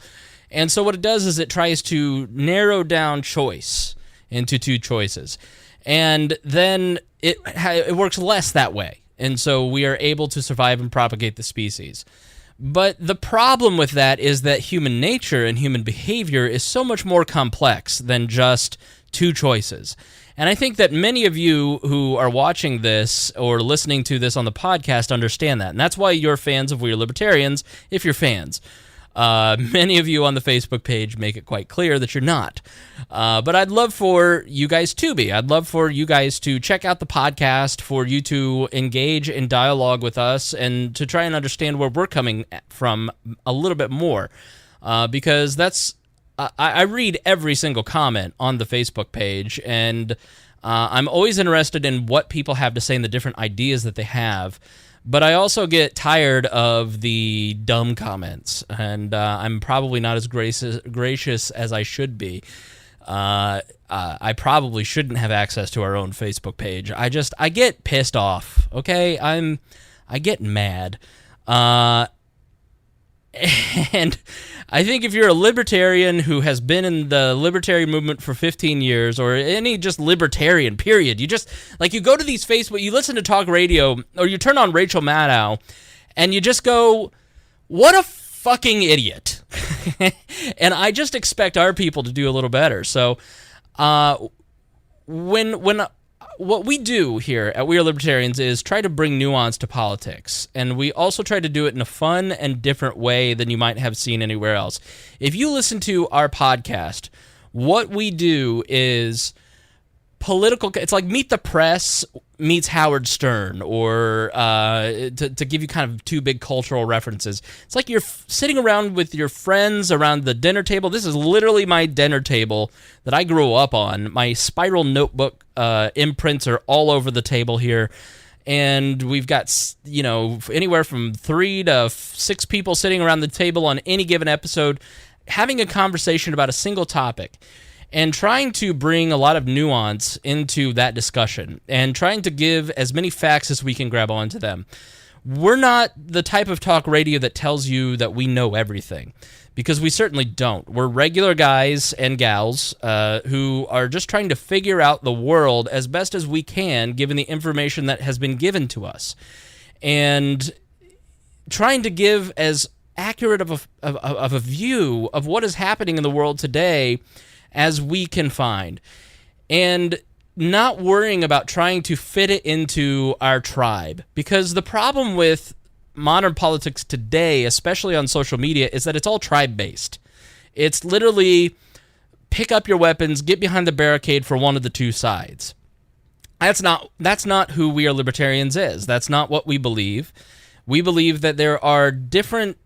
And so what it does is it tries to narrow down choice into two choices. And then it works less that way. And so we are able to survive and propagate the species. But the problem with that is that human nature and human behavior is so much more complex than just two choices. And I think that many of you who are watching this or listening to this on the podcast understand that. And that's why you're fans of We Are Libertarians, if you're fans. Many of you on the Facebook page make it quite clear that you're not. But I'd love for you guys to be. I'd love for you guys to check out the podcast, for you to engage in dialogue with us, and to try and understand where we're coming from a little bit more. Because that's... I read every single comment on the Facebook page, and I'm always interested in what people have to say and the different ideas that they have. But I also get tired of the dumb comments, and I'm probably not as gracious as I should be. I probably shouldn't have access to our own Facebook page. I get pissed off, okay? I get mad. And I think if you're a libertarian who has been in the libertarian movement for 15 years, or any just libertarian, period, you go to these Facebook, you listen to talk radio, or you turn on Rachel Maddow, and you just go, what a fucking idiot. And I just expect our people to do a little better. So what we do here at We Are Libertarians is try to bring nuance to politics, and we also try to do it in a fun and different way than you might have seen anywhere else. If you listen to our podcast, what we do is political. It's like Meet the Press meets Howard Stern, or to give you kind of two big cultural references. It's like you're sitting around with your friends around the dinner table. This is literally my dinner table that I grew up on. My spiral notebook imprints are all over the table here. And we've got, anywhere from 3 to 6 people sitting around the table on any given episode, having a conversation about a single topic, and trying to bring a lot of nuance into that discussion, and trying to give as many facts as we can grab onto them. We're not the type of talk radio that tells you that we know everything, because we certainly don't. We're regular guys and gals who are just trying to figure out the world as best as we can, given the information that has been given to us, and trying to give as accurate of a view of what is happening in the world today as we can find, and not worrying about trying to fit it into our tribe. Because the problem with modern politics today, especially on social media, is that it's all tribe-based. It's literally pick up your weapons, get behind the barricade for one of the two sides. That's not who We Are Libertarians is. That's not what we believe. We believe that there are different...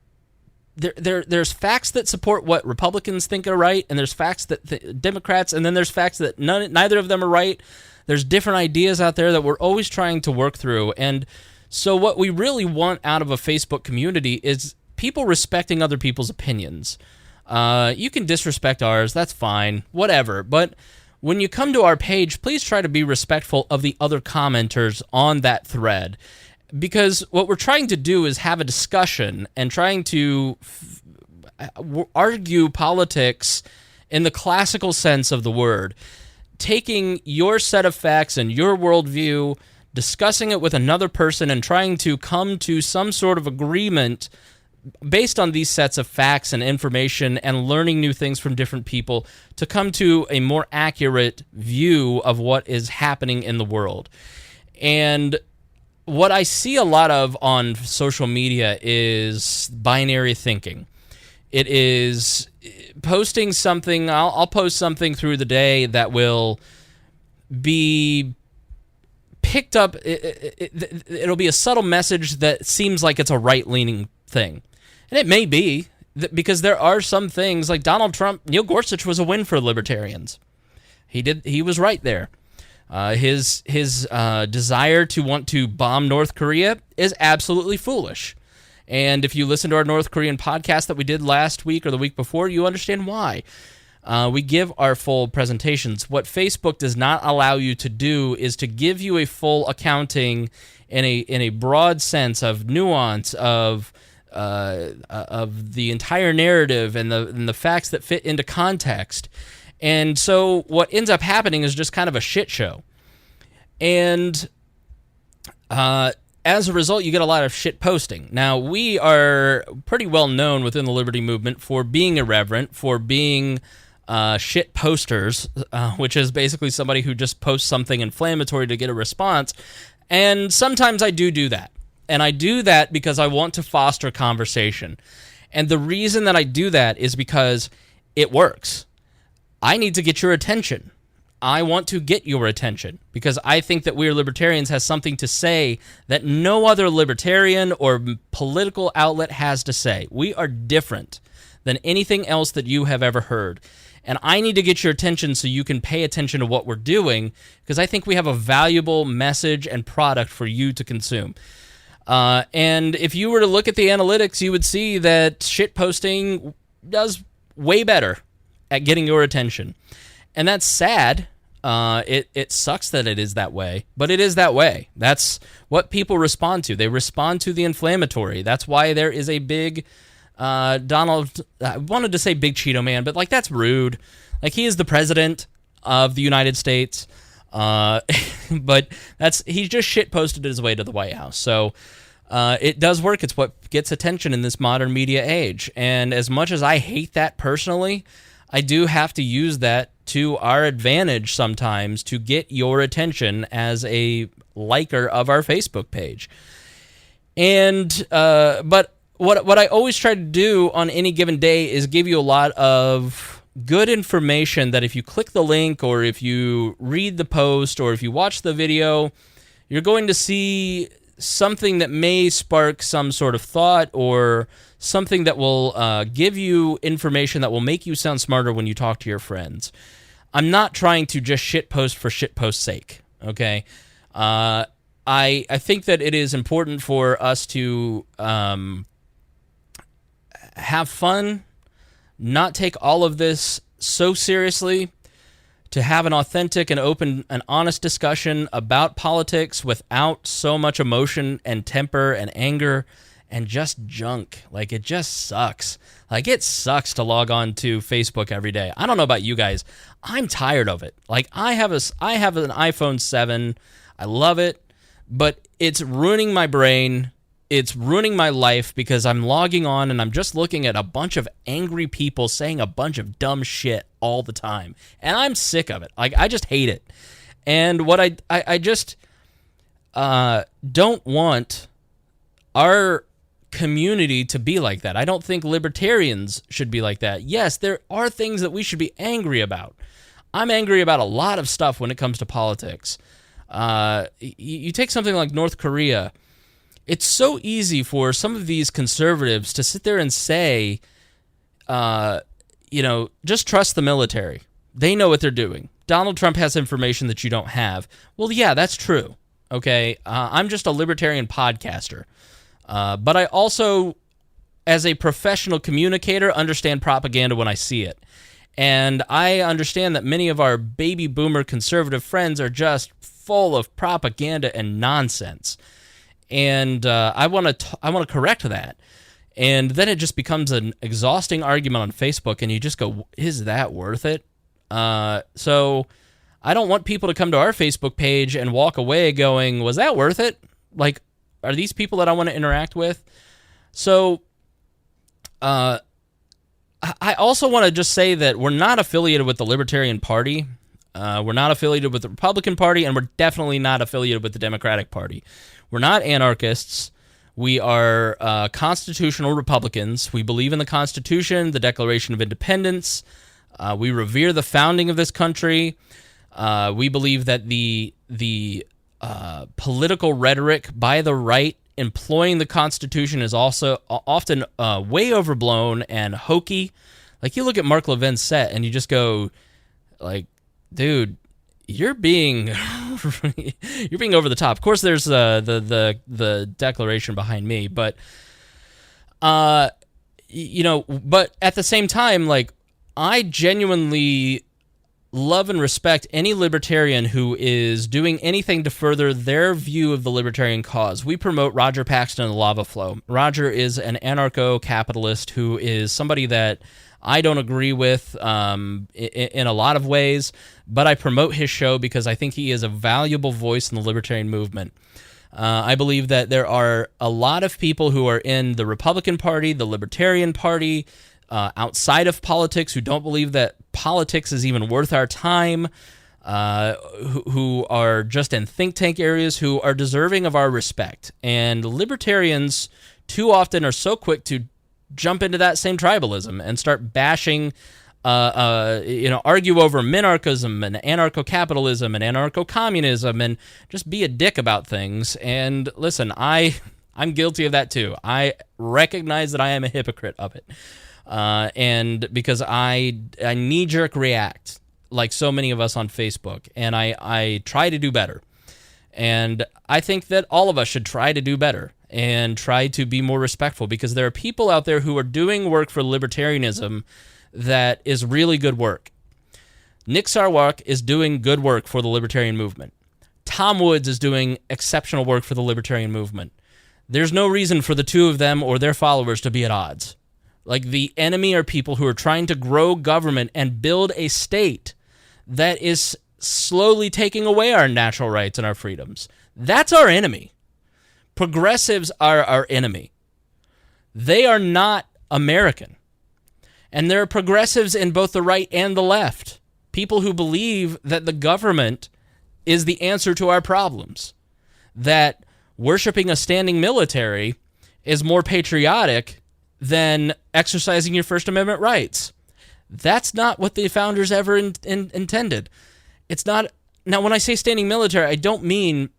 There's facts that support what Republicans think are right, and there's facts that Democrats, and then there's facts that neither of them are right. There's different ideas out there that we're always trying to work through. And so what we really want out of a Facebook community is people respecting other people's opinions. You can disrespect ours, that's fine, whatever. But when you come to our page, please try to be respectful of the other commenters on that thread, because what we're trying to do is have a discussion and trying to argue politics in the classical sense of the word, taking your set of facts and your worldview, discussing it with another person, and trying to come to some sort of agreement based on these sets of facts and information, and learning new things from different people to come to a more accurate view of what is happening in the world. And what I see a lot of on social media is binary thinking. It is posting something, I'll post something through the day that will be picked up, it'll be a subtle message that seems like it's a right-leaning thing. And it may be, because there are some things, like Donald Trump, Neil Gorsuch was a win for libertarians. He was right there. His desire to want to bomb North Korea is absolutely foolish. And if you listen to our North Korean podcast that we did last week or the week before, you understand why. We give our full presentations. What Facebook does not allow you to do is to give you a full accounting in a broad sense of nuance of the entire narrative and the facts that fit into context. And so what ends up happening is just kind of a shit show. And as a result, you get a lot of shit posting. Now, we are pretty well known within the Liberty movement for being irreverent, for being shit posters, which is basically somebody who just posts something inflammatory to get a response. And sometimes I do that. And I do that because I want to foster conversation. And the reason that I do that is because it works. I need to get your attention. I want to get your attention because I think that We Are Libertarians has something to say that no other libertarian or political outlet has to say. We are different than anything else that you have ever heard. And I need to get your attention so you can pay attention to what we're doing, because I think we have a valuable message and product for you to consume. And if you were to look at the analytics, you would see that shit posting does way better at getting your attention. And that's sad. It sucks that it is that way, but it is that way. That's what people respond to. They respond to the inflammatory. That's why there is a big Donald, I wanted to say Big Cheeto Man, but like that's rude. Like he is the president of the United States. But he just shit posted his way to the White House. So it does work. It's what gets attention in this modern media age. And as much as I hate that personally, I do have to use that to our advantage sometimes to get your attention as a liker of our Facebook page. And but what I always try to do on any given day is give you a lot of good information that if you click the link or if you read the post or if you watch the video, you're going to see something that may spark some sort of thought or something that will give you information that will make you sound smarter when you talk to your friends. I'm not trying to just shitpost for shitpost's sake, okay? I think that it is important for us to have fun, not take all of this so seriously, to have an authentic and open and honest discussion about politics without so much emotion and temper and anger and just junk. Like, it just sucks. Like, it sucks to log on to Facebook every day. I don't know about you guys. I'm tired of it. Like, I have an iPhone 7. I love it, but it's ruining my brain. It's ruining my life because I'm logging on and I'm just looking at a bunch of angry people saying a bunch of dumb shit all the time. And I'm sick of it. Like, I just hate it. And what I just don't want our community to be like that. I don't think libertarians should be like that. Yes, there are things that we should be angry about. I'm angry about a lot of stuff when it comes to politics. You take something like North Korea. It's so easy for some of these conservatives to sit there and say, just trust the military. They know what they're doing. Donald Trump has information that you don't have. Well, yeah, that's true. Okay, I'm just a libertarian podcaster. But I also, as a professional communicator, understand propaganda when I see it. And I understand that many of our baby boomer conservative friends are just full of propaganda and nonsense. And I want to correct that. And then it just becomes an exhausting argument on Facebook, and you just go, is that worth it? So I don't want people to come to our Facebook page and walk away going, was that worth it? Like, are these people that I want to interact with? So I also want to just say that we're not affiliated with the Libertarian Party. We're not affiliated with the Republican Party, and we're definitely not affiliated with the Democratic Party. We're not anarchists. We are constitutional Republicans. We believe in the Constitution, the Declaration of Independence. We revere the founding of this country. We believe that the political rhetoric by the right employing the Constitution is also often way overblown and hokey. Like, you look at Mark Levin's set and you just go, like, dude, you're being over the top. Of course, there's the declaration behind me, but but at the same time, like, I genuinely love and respect any libertarian who is doing anything to further their view of the libertarian cause. We promote Roger Paxton and the Lava Flow. Roger is an anarcho-capitalist who is somebody that I don't agree with in a lot of ways, but I promote his show because I think he is a valuable voice in the libertarian movement. I believe that there are a lot of people who are in the Republican Party, the Libertarian Party, outside of politics, who don't believe that politics is even worth our time, who are just in think tank areas, who are deserving of our respect. And libertarians too often are so quick to jump into that same tribalism and start bashing, argue over minarchism and anarcho-capitalism and anarcho-communism and just be a dick about things. And listen, I'm guilty of that too. I recognize that I am a hypocrite of it. And because I knee-jerk react like so many of us on Facebook, and I try to do better. And I think that all of us should try to do better and try to be more respectful, because there are people out there who are doing work for libertarianism that is really good work. Nick Sarwark is doing good work for the libertarian movement. Tom Woods is doing exceptional work for the libertarian movement. There's no reason for the two of them or their followers to be at odds. Like, the enemy are people who are trying to grow government and build a state that is slowly taking away our natural rights and our freedoms. That's our enemy. Progressives are our enemy. They are not American. And there are progressives in both the right and the left. People who believe that the government is the answer to our problems. That worshiping a standing military is more patriotic than exercising your First Amendment rights. That's not what the founders ever intended. It's not. Now, when I say standing military, I don't mean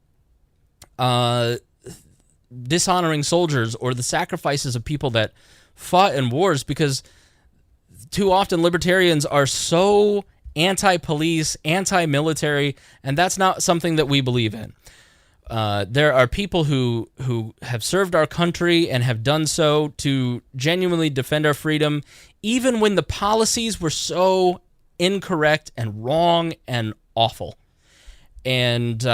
dishonoring soldiers or the sacrifices of people that fought in wars, because too often libertarians are so anti-police, anti-military, and that's not something that we believe in. There are people who have served our country and have done so to genuinely defend our freedom, even when the policies were so incorrect and wrong and awful. And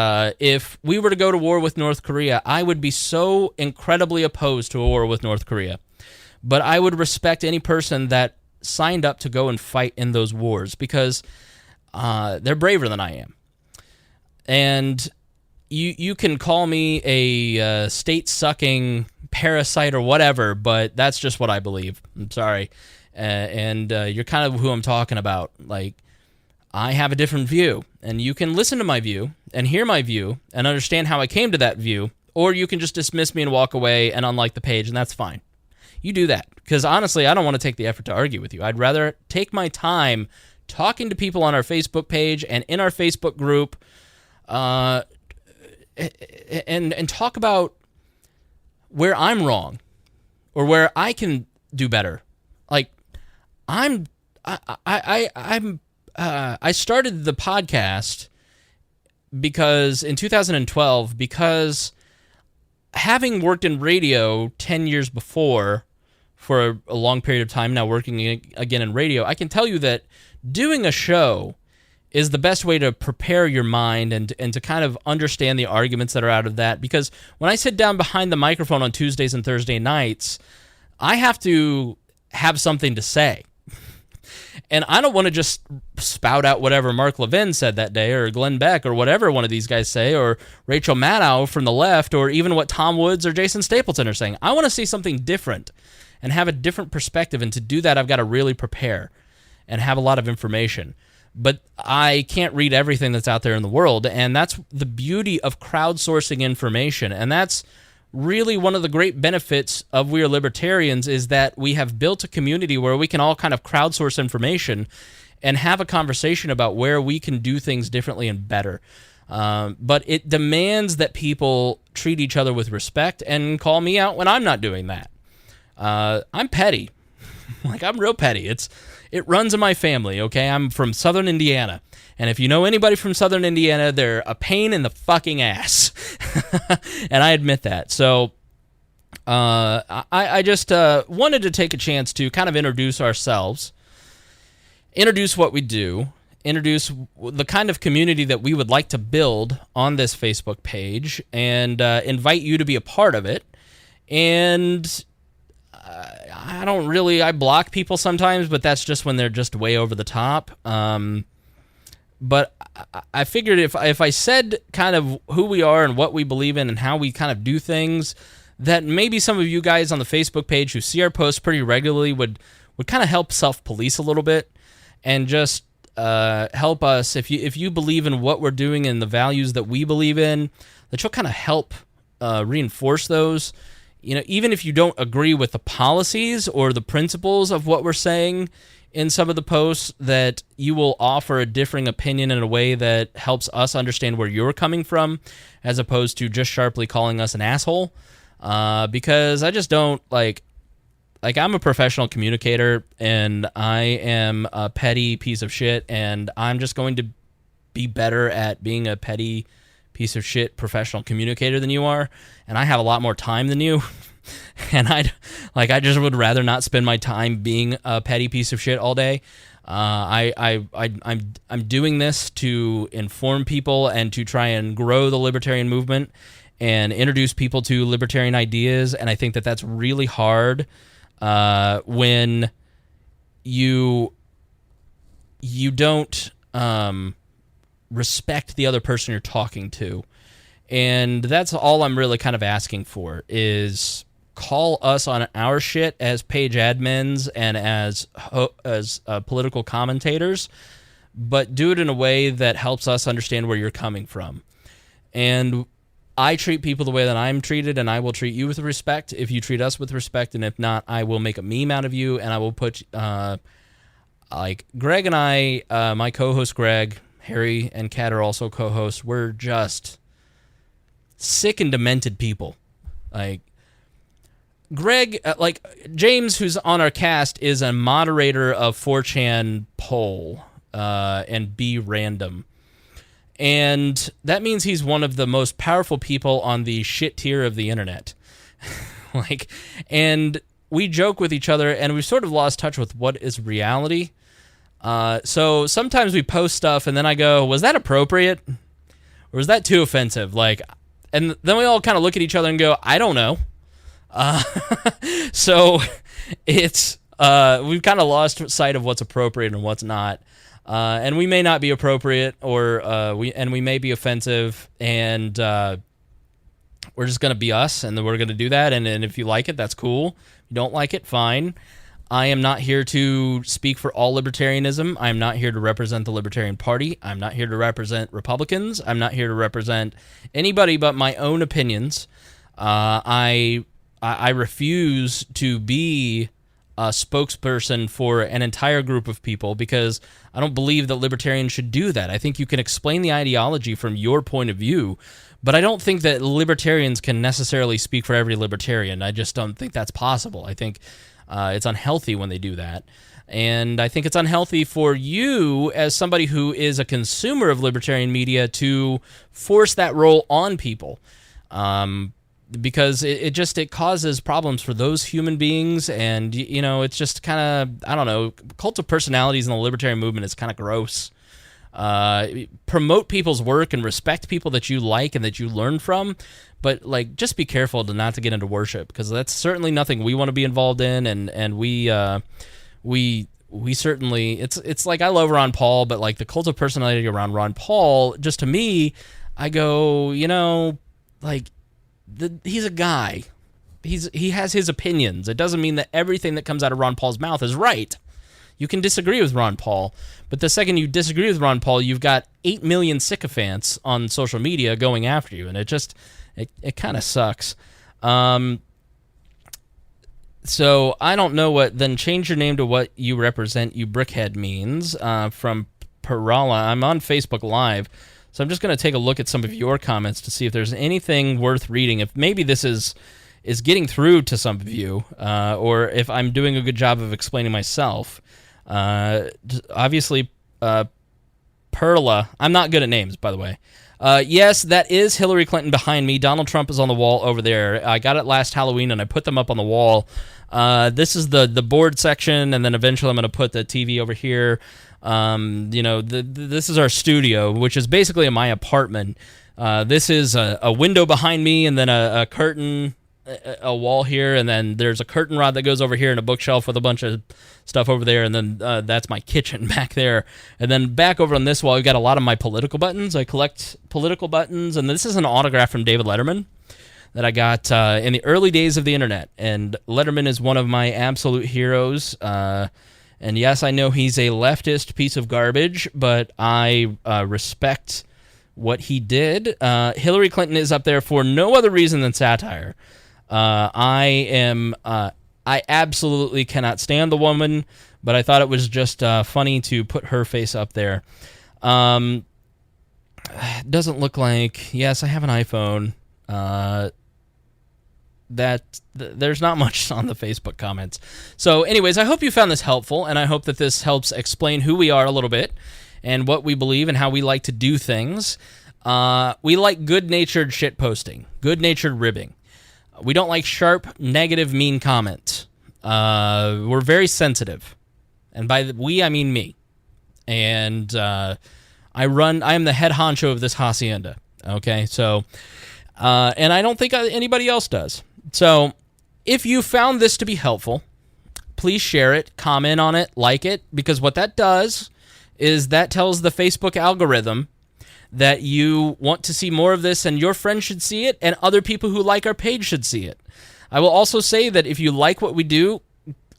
if we were to go to war with North Korea, I would be so incredibly opposed to a war with North Korea. But I would respect any person that signed up to go and fight in those wars, because they're braver than I am. And you can call me a state-sucking parasite or whatever, but that's just what I believe. I'm sorry. And you're kind of who I'm talking about. Like, I have a different view, and you can listen to my view and hear my view and understand how I came to that view, or you can just dismiss me and walk away and unlike the page, and that's fine. You do that, because honestly, I don't want to take the effort to argue with you. I'd rather take my time talking to people on our Facebook page and in our Facebook group, and talk about where I'm wrong or where I can do better. Like, I started the podcast because in 2012, because having worked in radio 10 years before for a long period of time now, working again in radio, I can tell you that doing a show is the best way to prepare your mind and to kind of understand the arguments that are out of that. Because when I sit down behind the microphone on Tuesdays and Thursday nights, I have to have something to say. And I don't want to just spout out whatever Mark Levin said that day, or Glenn Beck, or whatever one of these guys say, or Rachel Maddow from the left, or even what Tom Woods or Jason Stapleton are saying. I want to see something different and have a different perspective. And to do that, I've got to really prepare and have a lot of information. But I can't read everything that's out there in the world, and that's the beauty of crowdsourcing information. And that's really one of the great benefits of We Are Libertarians, is that we have built a community where we can all kind of crowdsource information and have a conversation about where we can do things differently and better. But it demands that people treat each other with respect and call me out when I'm not doing that. I'm petty. Like, I'm real petty. It runs in my family, okay? I'm from Southern Indiana. And if you know anybody from Southern Indiana, they're a pain in the fucking ass. And I admit that. So I just wanted to take a chance to kind of introduce ourselves, introduce what we do, introduce the kind of community that we would like to build on this Facebook page, and invite you to be a part of it. And I block people sometimes, but that's just when they're just way over the top. But I figured if I said kind of who we are and what we believe in and how we kind of do things, that maybe some of you guys on the Facebook page who see our posts pretty regularly would kind of help self-police a little bit, and just help us, if you believe in what we're doing and the values that we believe in, that you'll kind of help reinforce those. You know, even if you don't agree with the policies or the principles of what we're saying in some of the posts, that you will offer a differing opinion in a way that helps us understand where you're coming from, as opposed to just sharply calling us an asshole. Because I just don't like I'm a professional communicator, and I am a petty piece of shit, and I'm just going to be better at being a petty piece of shit professional communicator than you are, and I have a lot more time than you. And I just would rather not spend my time being a petty piece of shit all day. I'm doing this to inform people and to try and grow the libertarian movement and introduce people to libertarian ideas. And I think that that's really hard when you don't respect the other person you're talking to. And that's all I'm really kind of asking for, is call us on our shit as page admins and as political commentators, but do it in a way that helps us understand where you're coming from. And I treat people the way that I'm treated, and I will treat you with respect if you treat us with respect, and if not, I will make a meme out of you, and I will put, like, Greg and I, my co-host Greg, Harry and Kat are also co-hosts, we're just sick and demented people. Like, Greg, like, James, who's on our cast, is a moderator of 4chan poll and Be Random. And that means he's one of the most powerful people on the shit tier of the internet. Like, and we joke with each other, and we've sort of lost touch with what is reality. So sometimes we post stuff, and then I go, was that appropriate? Or was that too offensive? Like, and then we all kind of look at each other and go, I don't know. So it's we've kind of lost sight of what's appropriate and what's not. And we may not be appropriate, or we may be offensive, and we're just going to be us, and then we're going to do that. And if you like it, that's cool. If you don't like it, fine. I am not here to speak for all libertarianism. I'm not here to represent the Libertarian Party. I'm not here to represent Republicans. I'm not here to represent anybody but my own opinions. I refuse to be a spokesperson for an entire group of people, because I don't believe that libertarians should do that. I think you can explain the ideology from your point of view, but I don't think that libertarians can necessarily speak for every libertarian. I just don't think that's possible. I think it's unhealthy when they do that. And I think it's unhealthy for you, as somebody who is a consumer of libertarian media, to force that role on people. because it causes problems for those human beings, and it's just kind of, I don't know, cult of personalities in the libertarian movement is kind of gross. Promote people's work and respect people that you like and that you learn from, but like just be careful not to get into worship, because that's certainly nothing we want to be involved in, and we certainly, it's like I love Ron Paul, but like the cult of personality around Ron Paul, just to me, I go, like he's a guy. He has his opinions. It doesn't mean that everything that comes out of Ron Paul's mouth is right. You can disagree with Ron Paul, but the second you disagree with Ron Paul, you've got 8 million sycophants on social media going after you, and it kind of sucks. So I don't know what then change your name to what you represent, you brickhead means, from Perala. I'm on Facebook Live, so I'm just going to take a look at some of your comments to see if there's anything worth reading, if maybe this is getting through to some of you, or if I'm doing a good job of explaining myself. Obviously, Perla. I'm not good at names, by the way. Yes, that is Hillary Clinton behind me. Donald Trump is on the wall over there. I got it last Halloween, and I put them up on the wall. This is the board section, and then eventually I'm going to put the TV over here. This is our studio, which is basically in my apartment. This is a window behind me, and then a curtain, a wall here, and then there's a curtain rod that goes over here and a bookshelf with a bunch of stuff over there, and then that's my kitchen back there. And then back over on this wall, we've got a lot of my political buttons. I collect political buttons, and this is an autograph from David Letterman that I got in the early days of the internet, and Letterman is one of my absolute heroes. And yes, I know he's a leftist piece of garbage, but I respect what he did. Hillary Clinton is up there for no other reason than satire. I absolutely cannot stand the woman, but I thought it was just funny to put her face up there. Doesn't look like, yes, I have an iPhone. There's not much on the Facebook comments. So anyways, I hope you found this helpful, and I hope that this helps explain who we are a little bit and what we believe and how we like to do things. We like good-natured shit posting, good-natured ribbing. We don't like sharp, negative, mean comments. We're very sensitive. And by we, I mean me. And I am the head honcho of this hacienda. Okay, so, and I don't think anybody else does. So, if you found this to be helpful, please share it, comment on it, like it, because what that does is that tells the Facebook algorithm that you want to see more of this, and your friends should see it, and other people who like our page should see it. I will also say that if you like what we do,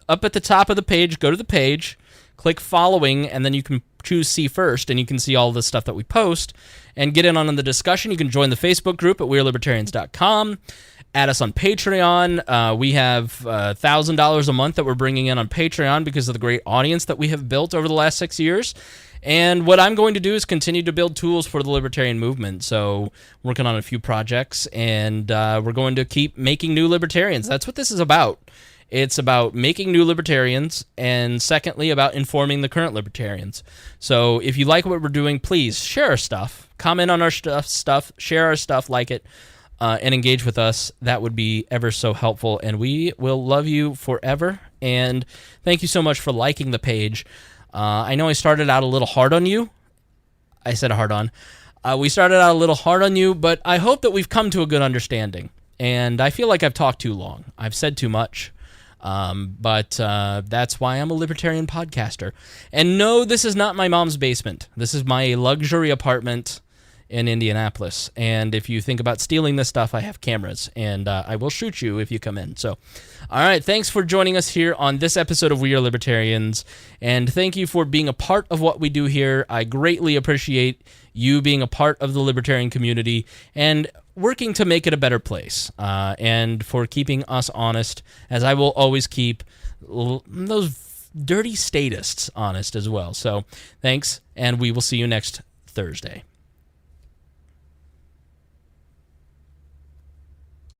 up at the top of the page, go to the page, click following, and then you can choose see first, and you can see all the stuff that we post, and get in on the discussion. You can join the Facebook group at wearelibertarians.com. Add us on Patreon. We have $1,000 a month that we're bringing in on Patreon because of the great audience that we have built over the last 6 years. And what I'm going to do is continue to build tools for the libertarian movement. So working on a few projects, and we're going to keep making new libertarians. That's what this is about. It's about making new libertarians, and secondly, about informing the current libertarians. So if you like what we're doing, please share our stuff, comment on our stuff, share our stuff, like it, and engage with us. That would be ever so helpful, and we will love you forever. And thank you so much for liking the page. I know I started out a little hard on you. I said hard on. We started out a little hard on you, but I hope that we've come to a good understanding. And I feel like I've talked too long. I've said too much. But that's why I'm a libertarian podcaster. And no, this is not my mom's basement. This is my luxury apartment in Indianapolis. And if you think about stealing this stuff, I have cameras, and I will shoot you if you come in. So, all right, thanks for joining us here on this episode of We Are Libertarians, and thank you for being a part of what we do here. I greatly appreciate you being a part of the libertarian community and working to make it a better place, and for keeping us honest, as I will always keep those dirty statists honest as well. So, thanks, and we will see you next Thursday.